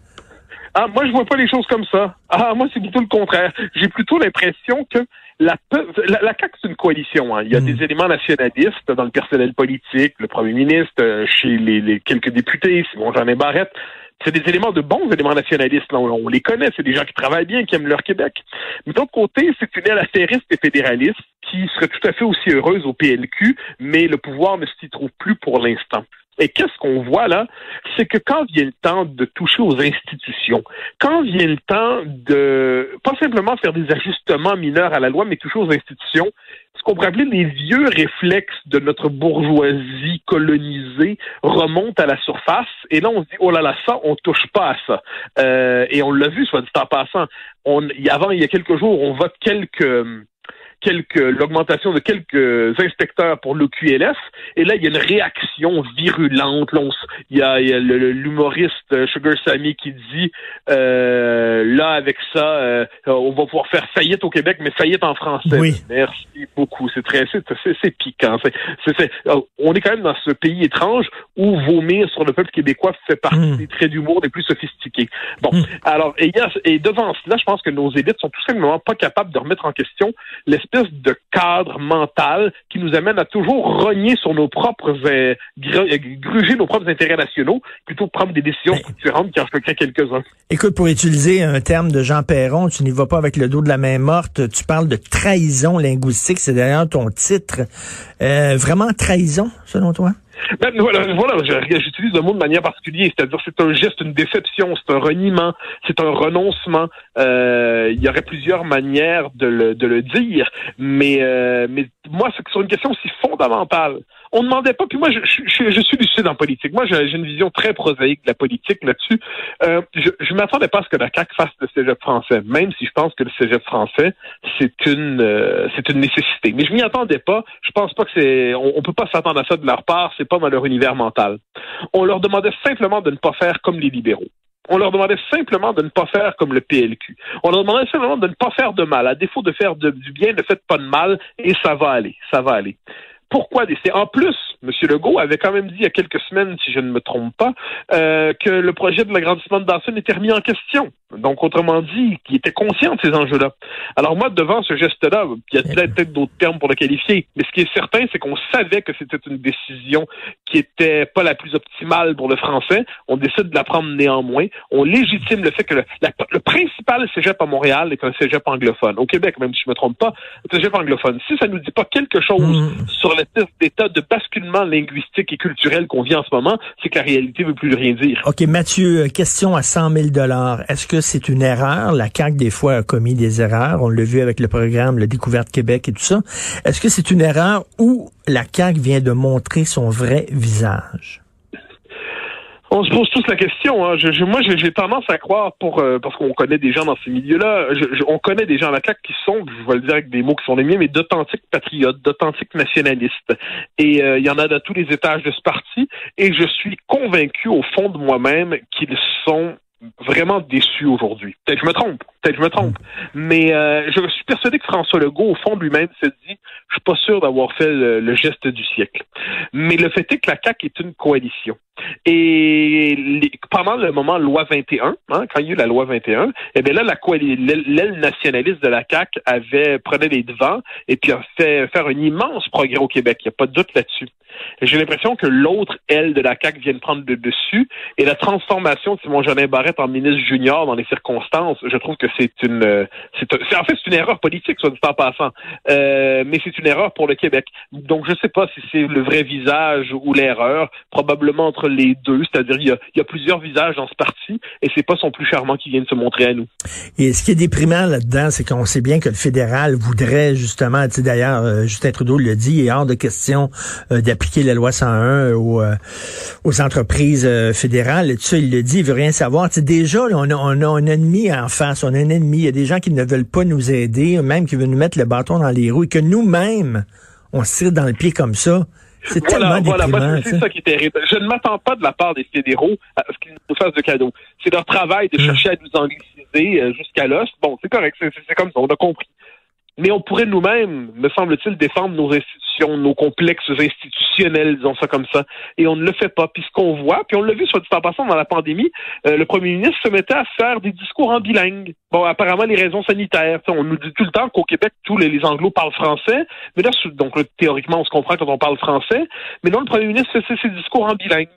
Ah, moi, je vois pas les choses comme ça. Ah, moi, c'est plutôt le contraire. J'ai plutôt l'impression que la CAQ, c'est une coalition. Hein. Il y a des éléments nationalistes dans le personnel politique, le premier ministre, chez les quelques députés, Simon-Jolin Barrette. C'est des éléments de bons éléments nationalistes. Là, on les connaît, c'est des gens qui travaillent bien, qui aiment leur Québec. Mais d'autre côté, c'est une aile affairiste et fédéraliste qui serait tout à fait aussi heureuse au PLQ, mais le pouvoir ne s'y trouve plus pour l'instant. Et qu'est-ce qu'on voit là? C'est que quand vient le temps de toucher aux institutions, quand vient le temps de pas simplement faire des ajustements mineurs à la loi, mais toucher aux institutions, ce qu'on pourrait appeler les vieux réflexes de notre bourgeoisie colonisée remontent à la surface. Et là, on se dit, oh là là, ça, on touche pas à ça. Et on l'a vu, soit dit en passant. Il y a quelques jours, on vote l'augmentation de quelques inspecteurs pour l'OQLF, et là, il y a une réaction virulente. Là, il y a l'humoriste Sugar Sammy qui dit là, avec ça, on va pouvoir faire faillite au Québec, mais faillite en français. Oui. Merci beaucoup. C'est piquant. On est quand même dans ce pays étrange où vomir sur le peuple québécois fait partie des traits d'humour les plus sophistiqués. Bon, alors, et devant cela, je pense que nos élites sont tout simplement pas capables de remettre en question l'espèce de cadre mental qui nous amène à toujours rogner sur nos propres gruger nos propres intérêts nationaux plutôt que prendre des décisions structurantes qui en choqueraient quelques-uns. Écoute, pour utiliser un terme de Jean Perron, tu n'y vas pas avec le dos de la main morte, tu parles de trahison linguistique, c'est d'ailleurs ton titre. Vraiment trahison, selon toi? Voilà, j'utilise le mot de manière particulière, c'est-à-dire c'est un geste, une déception, c'est un reniement, c'est un renoncement. Il y aurait plusieurs manières de le dire, mais moi, c'est sur une question aussi fondamentale. On demandait pas, puis moi je suis lucide en politique. Moi j'ai une vision très prosaïque de la politique là-dessus. Je m'attendais pas à ce que la CAQ fasse le cégep français, même si je pense que le cégep français c'est une nécessité. Mais je m'y attendais pas. Je pense pas que on peut pas s'attendre à ça de leur part. C'est pas dans leur univers mental. On leur demandait simplement de ne pas faire comme les libéraux. On leur demandait simplement de ne pas faire comme le PLQ. On leur demandait simplement de ne pas faire de mal. À défaut de faire du bien, ne faites pas de mal et ça va aller. Ça va aller. Pourquoi décider? En plus, M. Legault avait quand même dit il y a quelques semaines, si je ne me trompe pas, que le projet de l'agrandissement de Dawson était remis en question. Donc, autrement dit, qu'il était conscient de ces enjeux-là. Alors moi, devant ce geste-là, il y a peut-être d'autres termes pour le qualifier, mais ce qui est certain, c'est qu'on savait que c'était une décision qui était pas la plus optimale pour le français. On décide de la prendre néanmoins. On légitime le fait que le principal cégep à Montréal est un cégep anglophone. Au Québec, même si je me trompe pas, un cégep anglophone. Si ça nous dit pas quelque chose sur l'état de basculement linguistique et culturel qu'on vit en ce moment, c'est que la réalité veut plus rien dire. OK, Mathieu, question à 100 000 $. Est-ce que c'est une erreur? La CAQ, des fois, a commis des erreurs. On l'a vu avec le programme La Découverte Québec et tout ça. Est-ce que c'est une erreur ou la CAQ vient de montrer son vrai visage? On se pose tous la question. Hein. Moi, j'ai tendance à croire, parce qu'on connaît des gens dans ces milieux-là, on connaît des gens à la CAQ qui sont, je vais le dire avec des mots qui sont les miens, mais d'authentiques patriotes, d'authentiques nationalistes. Et il y en a dans tous les étages de ce parti. Et je suis convaincu au fond de moi-même qu'ils sont vraiment déçu aujourd'hui. Peut-être que je me trompe. Mais je suis persuadé que François Legault, au fond de lui-même, se dit, je suis pas sûr d'avoir fait le geste du siècle. Mais le fait est que la CAQ est une coalition. Et pendant le moment loi 21, quand il y a eu la loi 21, eh bien là, l'aile nationaliste de la CAQ prenait les devants et puis a fait faire un immense progrès au Québec. Il n'y a pas de doute là-dessus. J'ai l'impression que l'autre aile de la CAQ vient de prendre le dessus et la transformation de Simon Jolin Barrette en ministre junior dans les circonstances, je trouve que c'est une erreur politique, soit dit en passant. Mais c'est une erreur pour le Québec. Donc je sais pas si c'est le vrai visage ou l'erreur, probablement entre les deux, c'est-à-dire il y a plusieurs visages dans ce parti et c'est pas son plus charmant qui vient de se montrer à nous. Et ce qui est déprimant là-dedans, c'est qu'on sait bien que le fédéral voudrait justement, tu sais d'ailleurs, Justin Trudeau l'a dit, il est hors de question d'appliquer la loi 101 aux entreprises fédérales. Et tout ça, il le dit, il veut rien savoir. Tu sais, déjà, là, on a un ennemi en face, on a un ennemi, il y a des gens qui ne veulent pas nous aider, même qui veulent nous mettre le bâton dans les roues et que nous-mêmes, on se tire dans le pied comme ça. C'est tellement déprimant. C'est ça qui est terrible. Je ne m'attends pas de la part des fédéraux à ce qu'ils nous fassent de cadeaux. C'est leur travail de chercher à nous angliciser jusqu'à l'os. Bon, c'est correct, c'est comme ça, on a compris. Mais on pourrait nous-mêmes, me semble-t-il, défendre nos institutions, nos complexes institutionnels, disons ça comme ça. Et on ne le fait pas. Puis ce qu'on voit, puis on l'a vu soit dit en passant dans la pandémie, le premier ministre se mettait à faire des discours en bilingue. Bon, apparemment, les raisons sanitaires. On nous dit tout le temps qu'au Québec, tous les Anglos parlent français. Mais là, donc théoriquement, on se comprend quand on parle français. Mais non, le premier ministre fait ses discours en bilingue.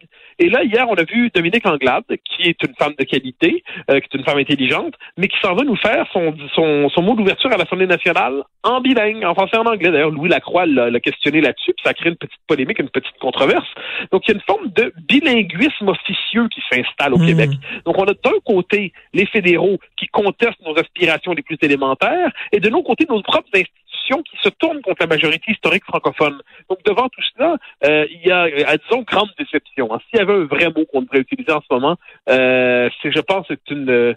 Et là, hier, on a vu Dominique Anglade, qui est une femme de qualité, qui est une femme intelligente, mais qui s'en va nous faire son mot d'ouverture à l'Assemblée nationale en bilingue, en français et en anglais. D'ailleurs, Louis Lacroix l'a questionné là-dessus, puis ça a créé une petite polémique, une petite controverse. Donc, il y a une forme de bilinguisme officieux qui s'installe au Québec. Donc, on a d'un côté les fédéraux qui contestent nos aspirations les plus élémentaires, et de l'autre côté, nos propres institutions qui se tournent contre la majorité historique francophone. Donc, devant tout cela, il y a, disons, grande déception. S'il y avait un vrai mot qu'on devrait utiliser en ce moment, je pense que c'est une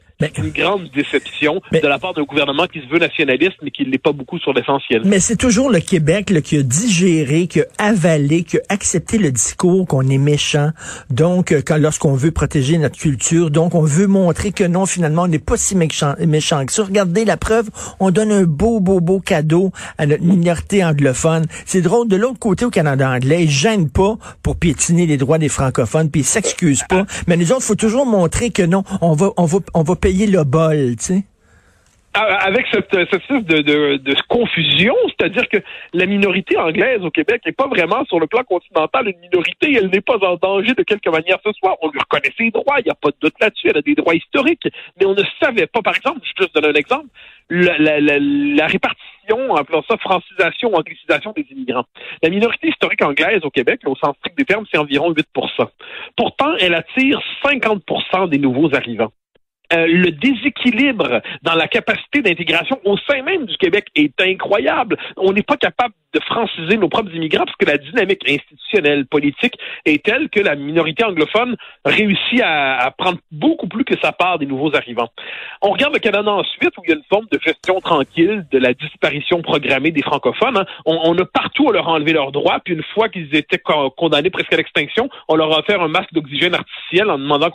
grande déception de la part d'un gouvernement qui se veut nationaliste, mais qui ne l'est pas beaucoup sur l'essentiel. Mais c'est toujours le Québec là, qui a digéré, qui a avalé, qui a accepté le discours qu'on est méchant. Donc, lorsqu'on veut protéger notre culture, donc on veut montrer que non, finalement, on n'est pas si méchant que ça. Regardez la preuve, on donne un beau cadeau à notre minorité anglophone. C'est drôle, de l'autre côté, au Canada anglais, ils gênent pas pour piétiner les droits des francophones, puis ils s'excusent pas. Mais nous autres, il faut toujours montrer que non, on va payer le bol, tu sais. Avec cette espèce de confusion, c'est-à-dire que la minorité anglaise au Québec n'est pas vraiment sur le plan continental une minorité, elle n'est pas en danger de quelque manière ce soir. On lui reconnaît ses droits, il n'y a pas de doute là-dessus, elle a des droits historiques, mais on ne savait pas, par exemple, je vais juste donner un exemple, la répartition, appelons ça francisation ou anglicisation des immigrants. La minorité historique anglaise au Québec, au sens strict des termes, c'est environ 8%. Pourtant, elle attire 50% des nouveaux arrivants. Le déséquilibre dans la capacité d'intégration au sein même du Québec est incroyable. On n'est pas capable de franciser nos propres immigrants parce que la dynamique institutionnelle, politique est telle que la minorité anglophone réussit à prendre beaucoup plus que sa part des nouveaux arrivants. On regarde le Canada ensuite où il y a une forme de gestion tranquille de la disparition programmée des francophones. Hein. On a partout à leur enlevé leurs droits, puis une fois qu'ils étaient condamnés presque à l'extinction, on leur a offert un masque d'oxygène artificiel en demandant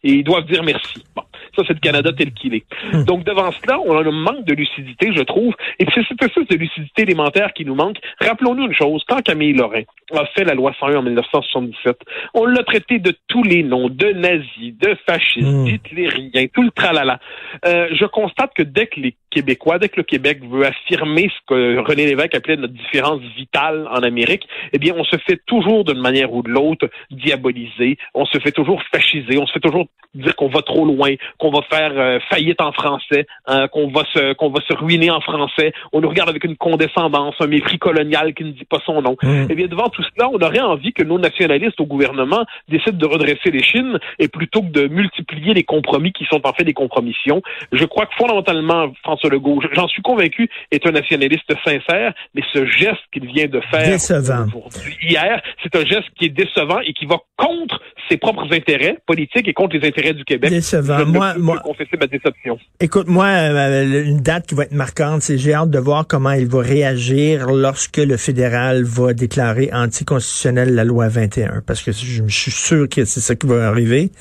et ils doivent dire merci. Bon, ça c'est le Canada tel qu'il est. Donc devant cela, on a un manque de lucidité, je trouve, et c'est cette espèce de lucidité élémentaire qui nous manque. Rappelons-nous une chose, quand Camille Lorrain a fait la loi 101 en 1977, on l'a traité de tous les noms, de nazis, de fascistes, d'hitlériens, tout le tralala. Je constate que dès que les Québécois, dès que le Québec veut affirmer ce que René Lévesque appelait notre différence vitale en Amérique, eh bien, on se fait toujours d'une manière ou de l'autre diaboliser, on se fait toujours fasciser, on se fait toujours dire qu'on va trop loin, qu'on va faire faillite en français, qu'on va se ruiner en français, on nous regarde avec une condescendance, un mépris colonial qui ne dit pas son nom. Eh bien, devant tout cela, on aurait envie que nos nationalistes au gouvernement décident de redresser les chines et plutôt que de multiplier les compromis qui sont en fait des compromissions. Je crois que fondamentalement, François Legault, j'en suis convaincu, est un nationaliste sincère, mais ce geste qu'il vient de faire aujourd'hui, hier, c'est un geste qui est décevant et qui va contre ses propres intérêts politiques et contre les intérêts du Québec. Décevant. Je peux confesser ma déception. Écoute, moi, une date qui va être marquante, c'est j'ai hâte de voir comment il va réagir lorsque le fédéral va déclarer anticonstitutionnelle la loi 21, parce que je suis sûr que c'est ça qui va arriver.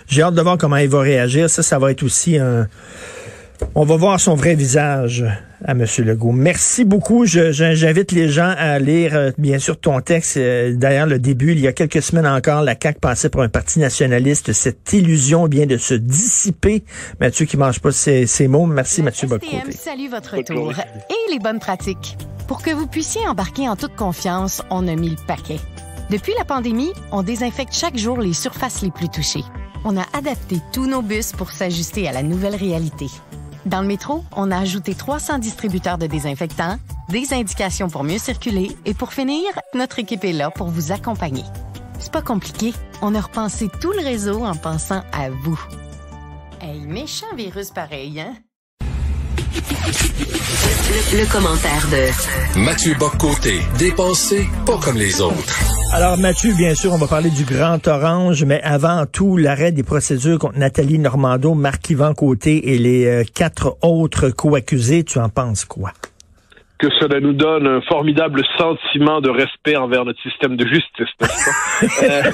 J'ai hâte de voir comment il va réagir. Ça va être aussi on va voir son vrai visage à M. Legault. Merci beaucoup. J'invite les gens à lire, bien sûr, ton texte. D'ailleurs, le début, il y a quelques semaines encore, la CAQ passait pour un parti nationaliste. Cette illusion vient de se dissiper. Mathieu qui mange pas ses mots. Merci, Mathieu Bock-Côté. Salue votre tour et les bonnes pratiques. Pour que vous puissiez embarquer en toute confiance, on a mis le paquet. Depuis la pandémie, on désinfecte chaque jour les surfaces les plus touchées. On a adapté tous nos bus pour s'ajuster à la nouvelle réalité. Dans le métro, on a ajouté 300 distributeurs de désinfectants, des indications pour mieux circuler et pour finir, notre équipe est là pour vous accompagner. C'est pas compliqué, on a repensé tout le réseau en pensant à vous. Hey, méchant virus pareil, hein? Le commentaire de Mathieu Bock-Côté, dépensé pas comme les autres. Alors Mathieu, bien sûr, on va parler du Grand Orange, mais avant tout, l'arrêt des procédures contre Nathalie Normando, Marc-Yvan Côté et les 4 autres co-accusés, tu en penses quoi? Que cela nous donne un formidable sentiment de respect envers notre système de justice, n'est-ce pas?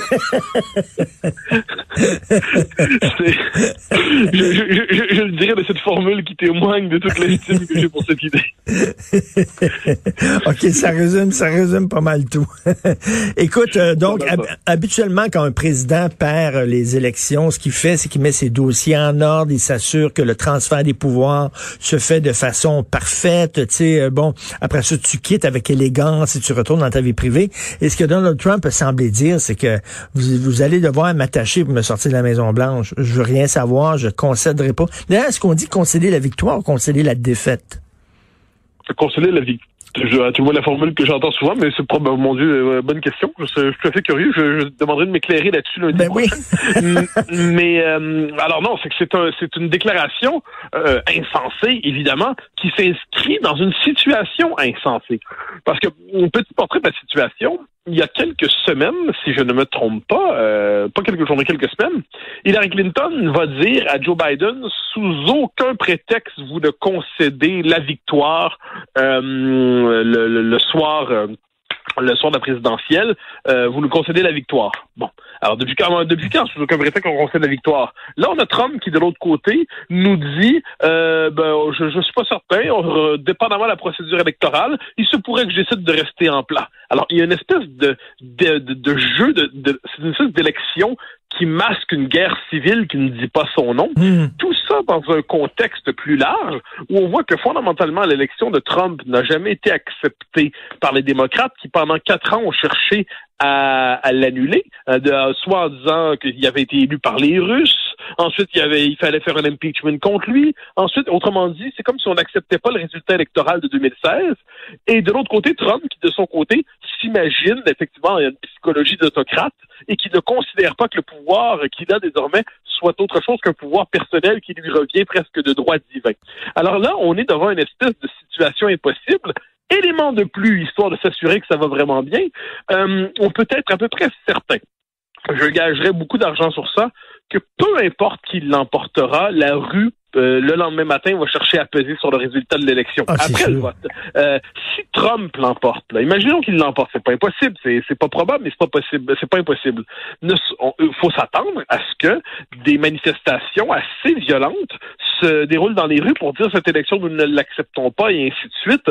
Je le dirais de cette formule qui témoigne de toute l'estime que j'ai pour cette idée. OK, ça résume pas mal tout. Écoute, donc, habituellement, quand un président perd les élections, ce qu'il fait, c'est qu'il met ses dossiers en ordre, il s'assure que le transfert des pouvoirs se fait de façon parfaite, tu sais, bon, après ça, tu quittes avec élégance et tu retournes dans ta vie privée. Et ce que Donald Trump a semblé dire, c'est que vous allez devoir m'attacher pour me sortir de la Maison-Blanche. Je veux rien savoir, je concéderai pas. D'ailleurs, est-ce qu'on dit concéder la victoire ou concéder la défaite? Concéder la victoire. Tu vois la formule que j'entends souvent, mais c'est probablement, mon Dieu, bonne question. Je suis tout à fait curieux. Je demanderai de m'éclairer là-dessus lundi prochain. Oui. Mais alors non, c'est que c'est une déclaration insensée, évidemment, qui s'inscrit dans une situation insensée. Parce que un petit portrait de la situation. Il y a quelques semaines, si je ne me trompe pas, pas quelques jours, mais quelques semaines, Hillary Clinton va dire à Joe Biden, sous aucun prétexte, vous ne concédez la victoire le soir de la présidentielle, vous nous concédez la victoire. Bon. Alors, depuis quand, sous aucun prétexte, on concède la victoire? Là, on a Trump qui, de l'autre côté, nous dit, je suis pas certain, dépendamment de la procédure électorale, il se pourrait que j'essaie de rester en place. Alors, il y a une espèce de jeu, c'est une espèce d'élection qui masque une guerre civile qui ne dit pas son nom. Tout ça dans un contexte plus large où on voit que fondamentalement l'élection de Trump n'a jamais été acceptée par les démocrates qui pendant 4 ans ont cherché à l'annuler, soit en disant qu'il avait été élu par les Russes, ensuite il fallait faire un impeachment contre lui, ensuite, autrement dit, c'est comme si on n'acceptait pas le résultat électoral de 2016, et de l'autre côté, Trump, qui de son côté s'imagine, effectivement, il y a une psychologie d'autocrate, et qui ne considère pas que le pouvoir qu'il a désormais soit autre chose qu'un pouvoir personnel qui lui revient presque de droit divin. Alors là, on est devant une espèce de situation impossible. Élément de plus, histoire de s'assurer que ça va vraiment bien, on peut être à peu près certain, je gagerais beaucoup d'argent sur ça, que peu importe qui l'emportera, la rue le lendemain matin, va chercher à peser sur le résultat de l'élection. Après le vote. Si Trump l'emporte, là, imaginons qu'il l'emporte, c'est pas impossible, c'est pas probable, mais c'est pas possible, c'est pas impossible. Faut s'attendre à ce que des manifestations assez violentes se déroulent dans les rues pour dire cette élection nous ne l'acceptons pas et ainsi de suite,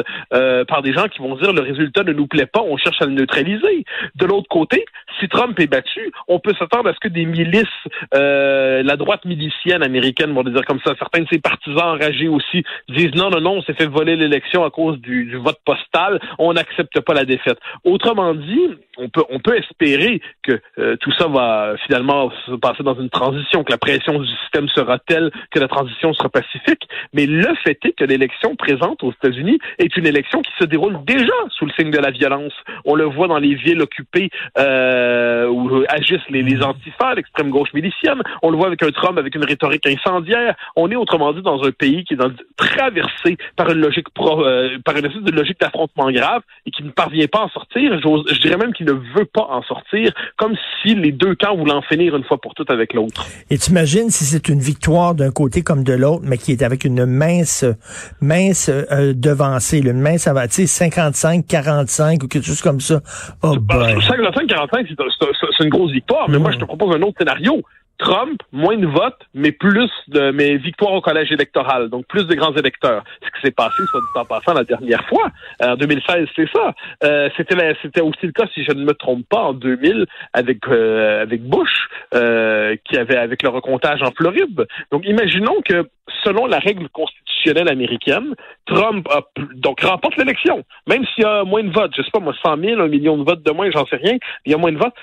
par des gens qui vont dire le résultat ne nous plaît pas, on cherche à le neutraliser. De l'autre côté, si Trump est battu, on peut s'attendre à ce que des milices, la droite milicienne américaine, vont dire comme ça, certains de ses partisans enragés aussi disent non, on s'est fait voler l'élection à cause du vote postal, on n'accepte pas la défaite. Autrement dit, on peut espérer que tout ça va finalement se passer dans une transition, que la pression du système sera telle que la transition sera pacifique, mais le fait est que l'élection présente aux États-Unis est une élection qui se déroule déjà sous le signe de la violence. On le voit dans les villes occupées où agissent les antifas, l'extrême gauche milicienne. On le voit avec un Trump avec une rhétorique incendiaire. On est autrement dit dans un pays qui est traversé par une logique par une espèce de logique d'affrontement grave et qui ne parvient pas à en sortir. Je dirais même qu'il ne veut pas en sortir, comme si les deux camps voulaient en finir une fois pour toutes avec l'autre. Et t'imagines si c'est une victoire d'un côté comme de l'autre, mais qui est avec une mince devancée, une mince avancée, 55-45 ou quelque chose comme ça. Oh boy. 55-45, c'est une grosse victoire, mais moi je te propose un autre scénario. Trump, moins de votes, mais victoire au collège électoral, donc plus de grands électeurs. Ce qui s'est passé, soit dit en passant, la dernière fois, en 2016, c'est ça. C'était aussi le cas, si je ne me trompe pas, en 2000, avec Bush, qui avait avec le recomptage en Floride. Donc, imaginons que, selon la règle constitutionnelle américaine, Trump remporte l'élection, même s'il y a moins de votes. Je sais pas, moi, 100 000, 1 million de votes de moins, j'en sais rien, il y a moins de votes.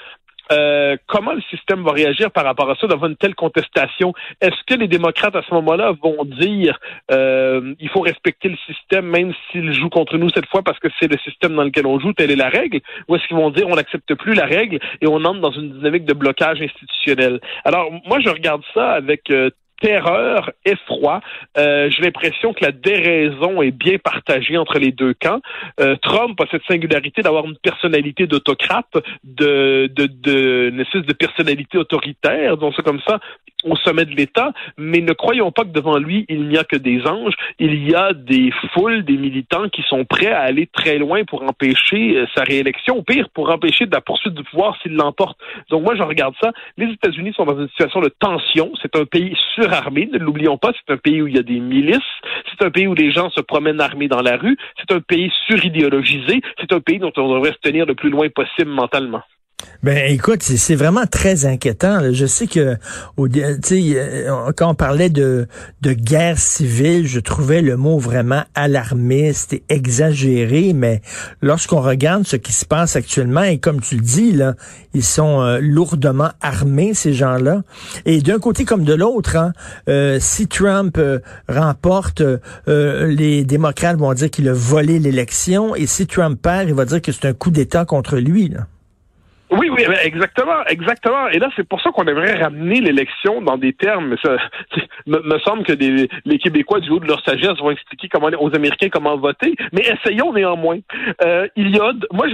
Comment le système va réagir par rapport à ça devant une telle contestation? Est-ce que les démocrates à ce moment-là vont dire il faut respecter le système même s'il joue contre nous cette fois parce que c'est le système dans lequel on joue, telle est la règle? Ou est-ce qu'ils vont dire on n'accepte plus la règle et on entre dans une dynamique de blocage institutionnel? Alors moi je regarde ça avec terreur, effroi. J'ai l'impression que la déraison est bien partagée entre les deux camps. Trump a cette singularité d'avoir une personnalité d'autocrate, une espèce de personnalité autoritaire, disons ça comme ça, au sommet de l'État, mais ne croyons pas que devant lui, il n'y a que des anges. Il y a des foules, des militants qui sont prêts à aller très loin pour empêcher sa réélection, au pire, pour empêcher de la poursuite du pouvoir s'il l'emporte. Donc moi, je regarde ça. Les États-Unis sont dans une situation de tension. C'est un pays surarmé, ne l'oublions pas. C'est un pays où il y a des milices. C'est un pays où les gens se promènent armés dans la rue. C'est un pays suridéologisé. C'est un pays dont on devrait se tenir le plus loin possible mentalement. Ben écoute, c'est vraiment très inquiétant. Là. Je sais que quand on parlait de guerre civile, je trouvais le mot vraiment alarmiste et exagéré, mais lorsqu'on regarde ce qui se passe actuellement, et comme tu le dis, là, ils sont lourdement armés, ces gens-là. Et d'un côté comme de l'autre, si Trump remporte, les démocrates vont dire qu'il a volé l'élection, et si Trump perd, il va dire que c'est un coup d'État contre lui, là. Oui, exactement. Et là, c'est pour ça qu'on aimerait ramener l'élection dans des termes. Ça, me semble que les Québécois, du haut de leur sagesse, vont expliquer aux Américains comment voter. Mais essayons néanmoins. Moi,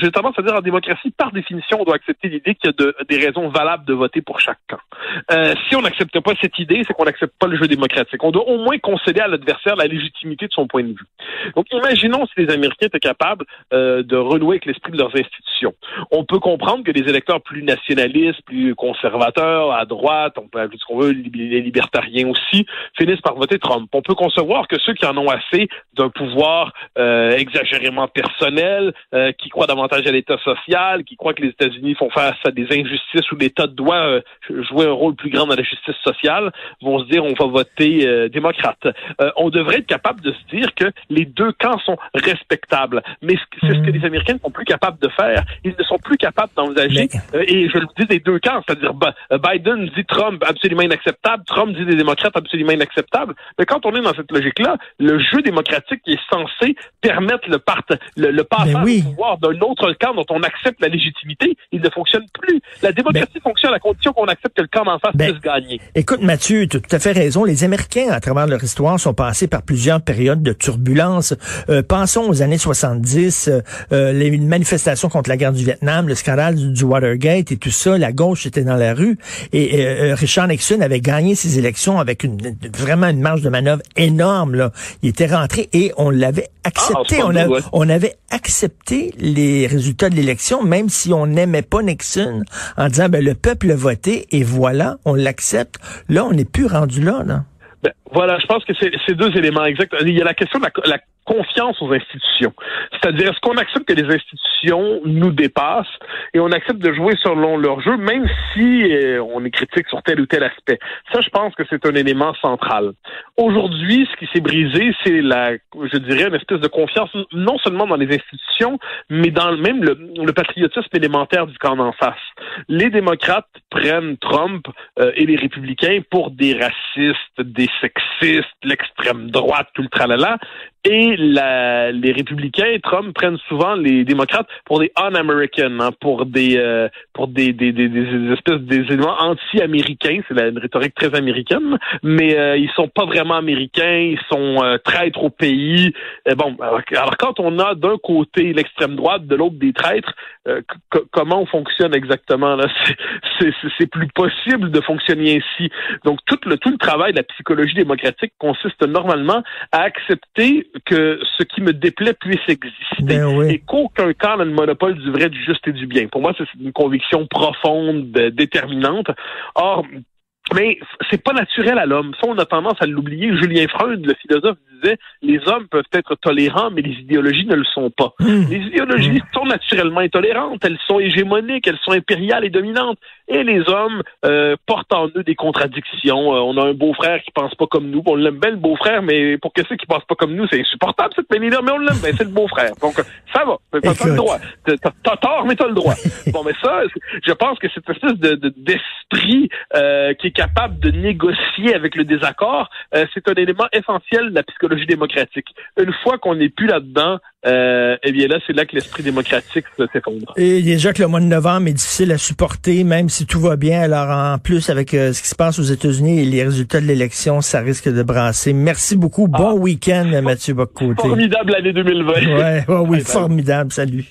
j'ai tendance à dire en démocratie, par définition, on doit accepter l'idée qu'il y a des raisons valables de voter pour chaque camp. Si on n'accepte pas cette idée, c'est qu'on n'accepte pas le jeu démocratique. On doit au moins concéder à l'adversaire la légitimité de son point de vue. Donc, imaginons si les Américains étaient capables de renouer avec l'esprit de leurs institutions. On peut comprendre que des électeurs plus nationalistes, plus conservateurs, à droite, on peut appeler ce qu'on veut, les libertariens aussi, finissent par voter Trump. On peut concevoir que ceux qui en ont assez d'un pouvoir exagérément personnel, qui croient davantage à l'État social, qui croient que les États-Unis font face à des injustices où l'État doit jouer un rôle plus grand dans la justice sociale, vont se dire on va voter démocrate. On devrait être capable de se dire que les deux camps sont respectables. Mais c'est ce que les Américains ne sont plus capables de faire. Ils ne sont plus capable d'envisager, et je le dis des deux camps, c'est-à-dire Biden dit Trump absolument inacceptable, Trump dit des démocrates absolument inacceptable. Mais quand on est dans cette logique-là, le jeu démocratique est censé permettre le passage au pouvoir d'un autre camp dont on accepte la légitimité, il ne fonctionne plus. La démocratie fonctionne à condition qu'on accepte que le camp d'en face puisse gagner. Écoute, Mathieu, tu as tout à fait raison. Les Américains, à travers leur histoire, sont passés par plusieurs périodes de turbulence. Pensons aux années 70, les manifestations contre la guerre du Vietnam, le scandale du Watergate et tout ça. La gauche était dans la rue. Et Richard Nixon avait gagné ses élections avec vraiment une marge de manœuvre énorme, là. Il était rentré et on l'avait accepté. On avait accepté les résultats de l'élection, même si on n'aimait pas Nixon, en disant, le peuple a voté et voilà, on l'accepte. Là, on n'est plus rendu là. Voilà, je pense que c'est deux éléments exacts. Il y a la question de la confiance aux institutions. C'est-à-dire, est-ce qu'on accepte que les institutions nous dépassent et on accepte de jouer selon leur jeu, même si on est critique sur tel ou tel aspect. Ça, je pense que c'est un élément central. Aujourd'hui, ce qui s'est brisé, c'est je dirais, une espèce de confiance, non seulement dans les institutions, mais dans même le patriotisme élémentaire du camp d'en face. Les démocrates prennent Trump et les républicains pour des racistes, des sexistes, l'extrême droite, tout le tralala. Et les républicains, Trump, prennent souvent les démocrates pour des un-American, pour des espèces d'éléments anti-américains. C'est une rhétorique très américaine, mais ils sont pas vraiment américains, ils sont traîtres au pays. Alors quand on a d'un côté l'extrême droite, de l'autre des traîtres, comment on fonctionne exactement là? C'est plus possible de fonctionner ainsi. Donc tout le travail de la psychologie démocratique consiste normalement à accepter que ce qui me déplaît puisse exister et qu'aucun camp n'a le monopole du vrai, du juste et du bien. Pour moi, c'est une conviction profonde, déterminante. Or, mais c'est pas naturel à l'homme. Ça, on a tendance à l'oublier. Julien Freud, le philosophe, disait « Les hommes peuvent être tolérants, mais les idéologies ne le sont pas. » Les idéologies sont naturellement intolérantes, elles sont hégémoniques, elles sont impériales et dominantes. Et les hommes portent en eux des contradictions. On a un beau-frère qui pense pas comme nous. On l'aime bien, le beau-frère, mais pour que ceux qui pensent pas comme nous, c'est insupportable, cette manie-là, mais on l'aime bien, c'est le beau-frère. Donc, ça va. T'as le droit. T'as tort, mais t'as le droit. Bon, mais ça, je pense que cette espèce d'esprit qui est capable de négocier avec le désaccord, c'est un élément essentiel de la psychologie démocratique. Une fois qu'on n'est plus là-dedans, eh bien là, c'est là que l'esprit démocratique s'effondre. Et déjà que le mois de novembre est difficile à supporter, même si tout va bien. Alors en plus, avec ce qui se passe aux États-Unis et les résultats de l'élection, ça risque de brasser. Merci beaucoup. Bon week-end, Mathieu Bock-Côté. Formidable année 2020. Oui, formidable. Salut.